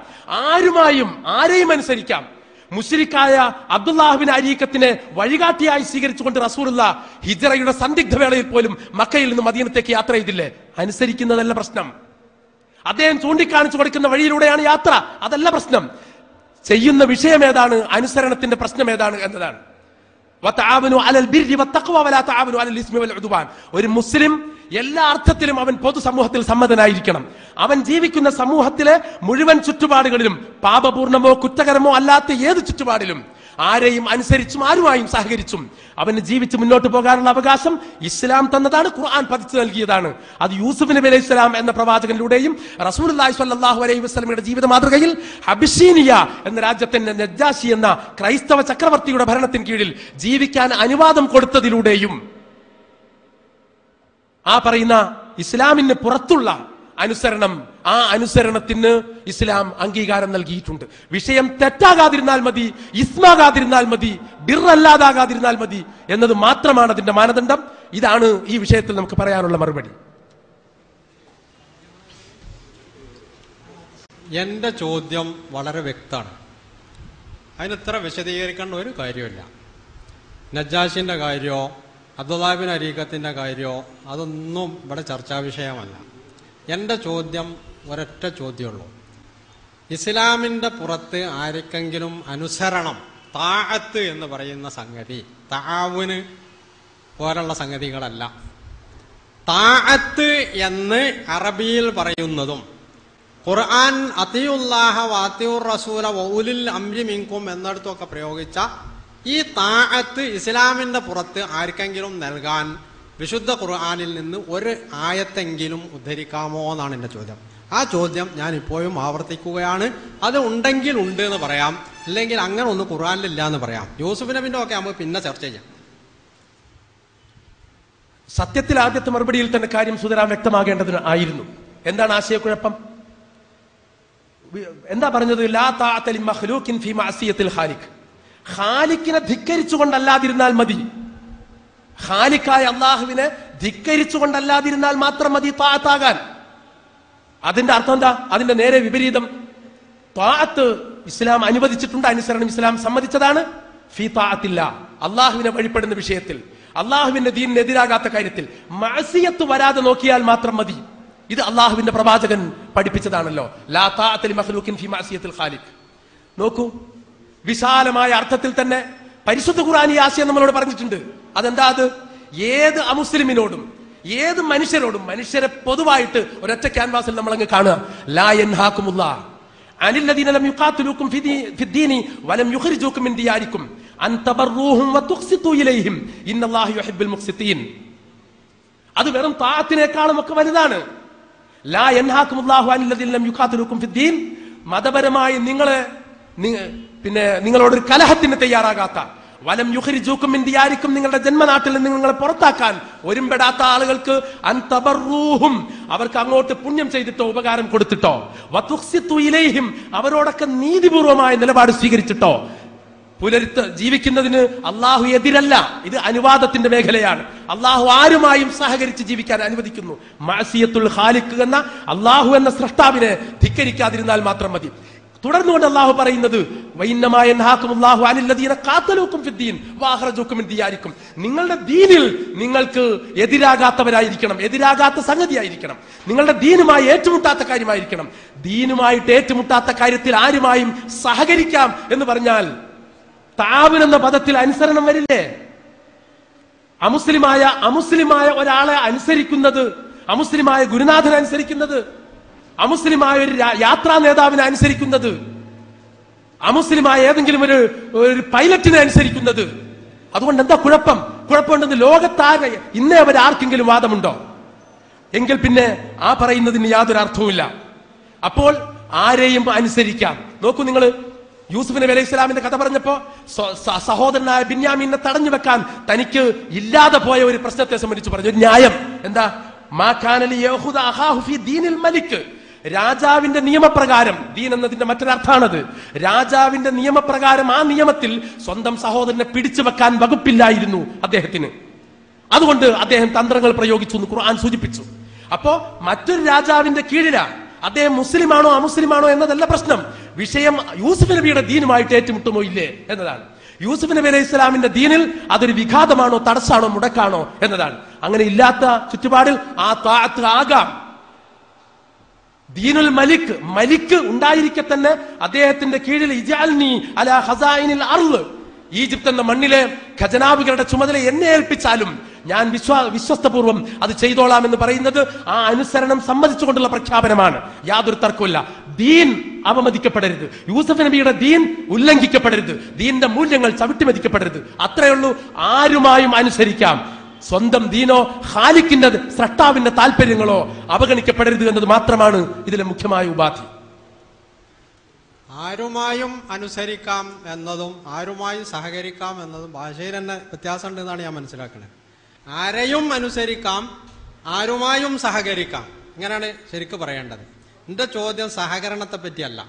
ആരെയും അനുസരിക്കാം. മുശ്രിക്കായ അബ്ദുല്ലാഹിബിൻ അരീക്കത്തിനെ വഴികാട്ടിയായി സ്വീകരിച്ചുകൊണ്ട് റസൂലുള്ള ഹിജ്റയുടെ സന്ദിഗ്ധ വേളയിൽ പോലും മക്കയിൽ നിന്ന് മദീനത്തേക്ക് യാത്ര ചെയ്തില്ലേ? അനുസരിക്കുന്നതല്ല പ്രശ്നം. അദ്ദേഹം ചൂണ്ടിക്കാണിച്ചു കൊടുക്കുന്ന വഴിയിലൂടെയാണ് യാത്ര, അതല്ല പ്രശ്നം. ചെയ്യുന്ന വിഷയം ഏതാണ്, അനുസരണത്തിന്റെ പ്രശ്നം ഏതാണ് എന്നതാണ്. ഒരു മുസ്ലിം എല്ലാ അർത്ഥത്തിലും അവൻ പൊതുസമൂഹത്തിൽ സമ്മതനായിരിക്കണം. അവൻ ജീവിക്കുന്ന സമൂഹത്തിലെ മുഴുവൻ ചുറ്റുപാടുകളിലും പാപപൂർണമോ കുറ്റകരമോ അല്ലാത്ത ഏത് ചുറ്റുപാടിലും ആരെയും അനുസരിച്ചും ആരുമായും സഹകരിച്ചും അവന് ജീവിച്ച് മുന്നോട്ട് പോകാനുള്ള അവകാശം ഇസ്ലാം തന്നതാണ്, ഖുർആൻ പതിച്ചു നൽകിയതാണ്. അത് യൂസുഫ് നബി അലൈഹി സ്വലാം എന്ന പ്രവാചകനിലൂടെയും റസൂലുള്ളാഹി സ്വല്ലല്ലാഹു അലൈഹി വസല്ലമയുടെ ജീവിത മാതൃകയിൽ ഹബിശീനിയ എന്ന രാജ്യത്തിന്റെ നജ്ജാശി എന്ന ക്രൈസ്തവ ചക്രവർത്തിയുടെ ഭരണത്തിന് കീഴിൽ ജീവിക്കാൻ അനുവാദം കൊടുത്തതിലൂടെയും ആ പറയുന്ന ഇസ്ലാമിന് പുറത്തുള്ള അനുസരണം, ആ അനുസരണത്തിന് ഇസ്ലാം അംഗീകാരം നൽകിയിട്ടുണ്ട്. വിഷയം തെറ്റാകാതിരുന്നാൽ മതി, ഇസ്മാകാതിരുന്നാൽ മതി, ബിർറല്ലാതാകാതിരുന്നാൽ മതി എന്നത് മാത്രമാണ് അതിന്റെ മാനദണ്ഡം. ഇതാണ് ഈ വിഷയത്തിൽ നമുക്ക് പറയാനുള്ള മറുപടി. എന്റെ ചോദ്യം വളരെ വ്യക്തമാണ്. അതിനിത്ര വിശദീകരിക്കേണ്ട ഒരു കാര്യമില്ല. നജ്ജാശിന്റെ കാര്യമോ അബ്ദുല്ലാഹിബിൻ അരീഖത്തിന്റെ കാര്യമോ അതൊന്നും ഇവിടെ ചർച്ചാ വിഷയമല്ല. എൻ്റെ ചോദ്യം ഒരൊറ്റ ചോദ്യമുള്ളൂ. ഇസ്ലാമിന്റെ പുറത്ത് ആർക്കെങ്കിലും അനുസരണം, താഅത്ത് എന്ന് പറയുന്ന സംഗതി തആവുന് പോലുള്ള സംഗതികളല്ല. താഅത്ത് എന്ന് അറബിയിൽ പറയുന്നതും ഖുർആൻ അത്തിയുല്ലാഹ വാത്തിയുർ റസൂല വഉലിൽ അംരി മിൻകും എന്നിടത്തൊക്കെ പ്രയോഗിച്ച ഈ താഅത്ത് ഇസ്ലാമിന്റെ പുറത്ത് ആർക്കെങ്കിലും നൽകാൻ വിശുദ്ധ ഖുർആനിൽ നിന്ന് ഒരു ആയത്തെങ്കിലും ഉദ്ധരിക്കാമോ എന്നാണ് എൻ്റെ ചോദ്യം. ആ ചോദ്യം ഞാൻ ഇപ്പോഴും ആവർത്തിക്കുകയാണ്. അത് ഉണ്ടെങ്കിൽ ഉണ്ട് എന്ന് പറയാം, ഇല്ലെങ്കിൽ അങ്ങനെ ഒന്ന് ഖുർആനിലില്ല എന്ന് പറയാം. യൂസുഫ് നബിന്റെ ഒക്കെ നമുക്ക് പിന്നെ ചർച്ച ചെയ്യാം. സത്യത്തിൽ ആദ്യത്തെ മറുപടിയിൽ തന്നെ കാര്യം സുതരാൻ വ്യക്തമാകേണ്ടതിന് ആയിരുന്നു. എന്താണ് ആശയക്കുഴപ്പം? എന്താ പറഞ്ഞത്? ലാ തഅത ലിമഖ്ലൂഖിൻ ഫീ മഅസിയത്തിൽ ഖാലിഖ്. ഖാലിഖിനെ ധിക്കരിച്ചുകൊണ്ടല്ലാതിരുന്നാൽ മതി. ഖാലിഖായ അല്ലാഹുവിനെ ധിക്കരിച്ചുകൊണ്ടല്ലാതിരുന്നാൽ മാത്രം മതി താഅത്താകാൻ. അതിന്റെ അർത്ഥം എന്താ? അതിന്റെ നേരെ വിപരീതം. താഅത്ത് ഇസ്ലാം അനുവദിച്ചിട്ടുണ്ട്, അനുസരണം ഇസ്ലാം സമ്മതിച്ചതാണ്. ഫീ താഅത്തില്ല, അള്ളാഹുവിനെ വഴിപ്പെടുന്ന വിഷയത്തിൽ, അള്ളാഹുവിന്റെ ദീനിനെതിരാകാത്ത കാര്യത്തിൽ മഅസിയത്ത് വരാതെ നോക്കിയാൽ മാത്രം മതി. ഇത് അള്ളാഹുവിന്റെ പ്രവാചകൻ പഠിപ്പിച്ചതാണല്ലോ. ലാ തഅത ലിമഖ്ലൂഖിൻ ഫീ മഅസിയത്തിൽ ഖാലിഖ്. നോക്കൂ, വിശാലമായ അർത്ഥത്തിൽ തന്നെ പരിശുദ്ധ ഖുർആൻ ഈ ആശയം നമ്മളോട് പറഞ്ഞിട്ടുണ്ട്. അതെന്താ? അത് ഏത് അമുസ്ലിമിനോടും ഏത് മനുഷ്യരോടും, മനുഷ്യരെ പൊതുവായിട്ട് ഒരൊറ്റ ക്യാൻവാസിൽ നമ്മൾ അങ്ങ് കാണുക. ലാ യൻഹാകുമുല്ലാഹ് അനില്ലദീന ലം യുഖാതിലൂകും ഫിദ്ദീനി വലം യുഖ്രിജൂകും മിൻ ദിയാരികും അൻ തബറൂഹും വതുഖ്സിതു ഇലൈഹിം ഇന്നല്ലാഹ യുഹിബ്ബുൽ മുഖ്സിതീൻ. അത് വെറും താഅത്തിനേക്കാളും ഒക്കെ വലുതാണ്. ലാ യൻഹാകുമുല്ലാഹു അനില്ലദീന ലം യുഖാതിലൂകും ഫിദ്ദീൻ, മതപരമായി നിങ്ങളോടൊരു കലഹത്തിന് തയ്യാറാകാത്ത, വലം യുഖ്രിജൂകും മിൻ ദിയാരികും, നിങ്ങളുടെ ജന്മനാട്ടിൽ നിന്ന് നിങ്ങളെ പുറത്താക്കാൻ ഒരുമ്പെടാത്ത ആളുകൾക്ക് അൻ തബറൂഹും, അവർക്ക് അങ്ങോട്ട് പുണ്യം ചെയ്തിട്ടോ ഉപകാരം കൊടുത്തിട്ടോ, വതുഖ്സിതു ഇലൈഹിം, അവരോടൊക്കെ നീതിപൂർവമായ നിലപാട് സ്വീകരിച്ചിട്ടോ പുലർത്ത് ജീവിക്കുന്നതിന് അള്ളാഹു എതിരല്ല. ഇത് അനുവാദത്തിന്റെ മേഖലയാണ്. അള്ളാഹു ആരുമായും സഹകരിച്ച് ജീവിക്കാൻ അനുവദിക്കുന്നു. മഅസിയത്തുൽ ഖാലിഖ് എന്ന അള്ളാഹു എന്ന സ്രഷ്ടാവിനെ ധിക്കരിക്കാതിരുന്നാൽ മാത്രം മതി. തുടർന്നുകൊണ്ട് അള്ളാഹു പറയുന്നത് നിങ്ങളുടെ ദീനിൽ നിങ്ങൾക്ക് എതിരാകാത്തവരായിരിക്കണം, എതിരാകാത്ത സംഗതിയായിരിക്കണം, നിങ്ങളുടെ ദീനുമായി ഏറ്റുമുട്ടാത്ത കാര്യമായിരിക്കണം. ദീനുമായിട്ട് ഏറ്റുമുട്ടാത്ത കാര്യത്തിൽ ആരുമായും സഹകരിക്കാം എന്ന് പറഞ്ഞാൽ താവൻ എന്ന പദത്തിൽ അനുസരണം വരില്ലേ? അമുസ്ലിമായ ഒരാളെ അനുസരിക്കുന്നത്, അമുസ്ലിമായ ഗുരുനാഥനെ അനുസരിക്കുന്നത്, അമുസ്ലിമായ ഒരു യാത്രാ നേതാവിനെ അനുസരിക്കുന്നത്, അമുസ്ലിമായ ഏതെങ്കിലും ഒരു പൈലറ്റിനെ അനുസരിക്കുന്നത്, അതുകൊണ്ട് എന്താ കുഴപ്പമുണ്ടെന്ന് ലോകത്താകെ ഇന്നേ അവർ ആർക്കെങ്കിലും വാദമുണ്ടോ? എങ്കിൽ പിന്നെ ആ പറയുന്നതിന് യാതൊരു അർത്ഥവുമില്ല. അപ്പോൾ ആരെയും അനുസരിക്കാം. നോക്കൂ, നിങ്ങൾ യൂസുഫ് നബി അലൈഹി ഇസ്ലാമിന്റെ കഥ പറഞ്ഞപ്പോ സഹോദരനായ ബിന്യാമീനെ തടഞ്ഞു വെക്കാൻ തനിക്ക് ഇല്ലാതെ പോയ ഒരു പ്രശ്നത്തെ സംബന്ധിച്ച് പറഞ്ഞു. ഒരു ന്യായം എന്താ? മാ കാന ലിയഖുദ അഖാഹു ഫീ ദീനിൽ മലിക്, രാജാവിന്റെ നിയമപ്രകാരം, ദീൻ എന്നതിന്റെ മറ്റൊരർത്ഥാണത്, രാജാവിന്റെ നിയമപ്രകാരം ആ നിയമത്തിൽ സ്വന്തം സഹോദരനെ പിടിച്ചു വെക്കാൻ വകുപ്പില്ലായിരുന്നു അദ്ദേഹത്തിന്. അതുകൊണ്ട് അദ്ദേഹം തന്ത്രങ്ങൾ പ്രയോഗിച്ചു എന്ന് ഖുർആൻ സൂചിപ്പിച്ചു. അപ്പോ മറ്റൊരു രാജാവിന്റെ കീഴിലാണ്. അദ്ദേഹം മുസ്ലിമാണോ അമുസ്ലിമാണോ എന്നതല്ല പ്രശ്നം. വിഷയം യൂസുഫ് നബിയുടെ ദീനുമായിട്ട് ഏറ്റുമുട്ടുമോ ഇല്ലേ എന്നതാണ്. യൂസുഫ് നബി അലൈഹി ഇസ്ലാമിന്റെ ദീനിൽ അതൊരു വിഘാതമാണോ, തടസ്സാണോ, മുടക്കാണോ എന്നതാണ്. അങ്ങനെ ഇല്ലാത്ത ചുറ്റുപാടിൽ ആ താഅത്ത് ആകാം. ദീനുൽ മലിക് ഉണ്ടായിരിക്കെ തന്നെ അദ്ദേഹത്തിന്റെ കീഴിൽ ഇജഅൽനി അലാ ഖസാഇനിൽ അർള്, ഈജിപ്ത് എന്ന മണ്ണിലെ ഖജനാവുകളുടെ ചുമതല എന്നെ ഏൽപ്പിച്ചാലും ഞാൻ വിശ്വസ്തപൂർവ്വം അത് ചെയ്തോളാം എന്ന് പറയുന്നത് ആ അനുസരണം സമ്മതിച്ചുകൊണ്ടുള്ള പ്രഖ്യാപനമാണ്. യാതൊരു തർക്കമില്ല. ദീൻ അവമതിക്കപ്പെടരുത്, യൂസുഫ് നബിയുടെ ദീൻ ഉല്ലംഘിക്കപ്പെടരുത്, ദീനിന്റെ മൂല്യങ്ങൾ ചവിട്ടിമതിക്കപ്പെടരുത്. അത്രയുള്ളൂ. ആരുമായും അനുസരിക്കാം. സ്വന്തം ദീനോ ഖാലിഖിന്റെ സ്രഷ്ടാവിന്റെ താല്പര്യങ്ങളോ അവഗണിക്കപ്പെടരുത് എന്നത് മാത്രമാണ് ഇതിലെ മുഖ്യമായ ഉപാധി. ആരുമായും അനുസരിക്കാം എന്നതും ആരുമായും സഹകരിക്കാം എന്നതും ഭാഷയിൽ തന്നെ വ്യത്യാസമുണ്ട് എന്നാണ് ഞാൻ മനസ്സിലാക്കുന്നത്. ആരെയും അനുസരിക്കാം, ആരുമായും സഹകരിക്കാം, ഇങ്ങനെയാണ് ശരിക്കും പറയേണ്ടത്. എന്റെ ചോദ്യം സഹകരണത്തെ പറ്റിയല്ല.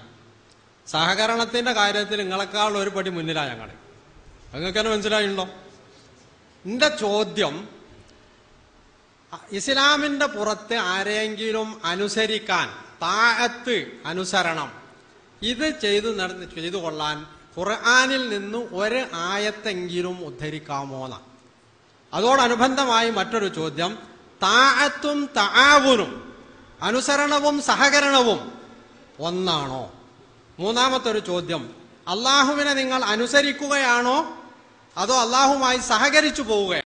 സഹകരണത്തിന്റെ കാര്യത്തിൽ നിങ്ങളെക്കാൾ ഒരു പടി മുന്നിലാണ് ഞങ്ങൾ. നിങ്ങൾക്ക് തന്നെ മനസ്സിലായിട്ടുണ്ടോ? എന്റെ ചോദ്യം, ഇസ്ലാമിന്റെ പുറത്ത് ആരെങ്കിലും അനുസരിക്കാൻ, താഅത്ത്, അനുസരണം, ഇത് ചെയ്തു കൊള്ളാൻ ഖുർആനിൽ നിന്ന് ഒരു ആയത്തെങ്കിലും ഉദ്ധരിക്കാമോന്ന. അതോടനുബന്ധമായി മറ്റൊരു ചോദ്യം, താഅത്തും തആവുനും അനുസരണവും സഹകരണവും ഒന്നാണോ? മൂന്നാമത്തെ ഒരു ചോദ്യം, അള്ളാഹുവിനെ നിങ്ങൾ അനുസരിക്കുകയാണോ അതോ അള്ളാഹുമായി സഹകരിച്ചു പോവുകയാണോ?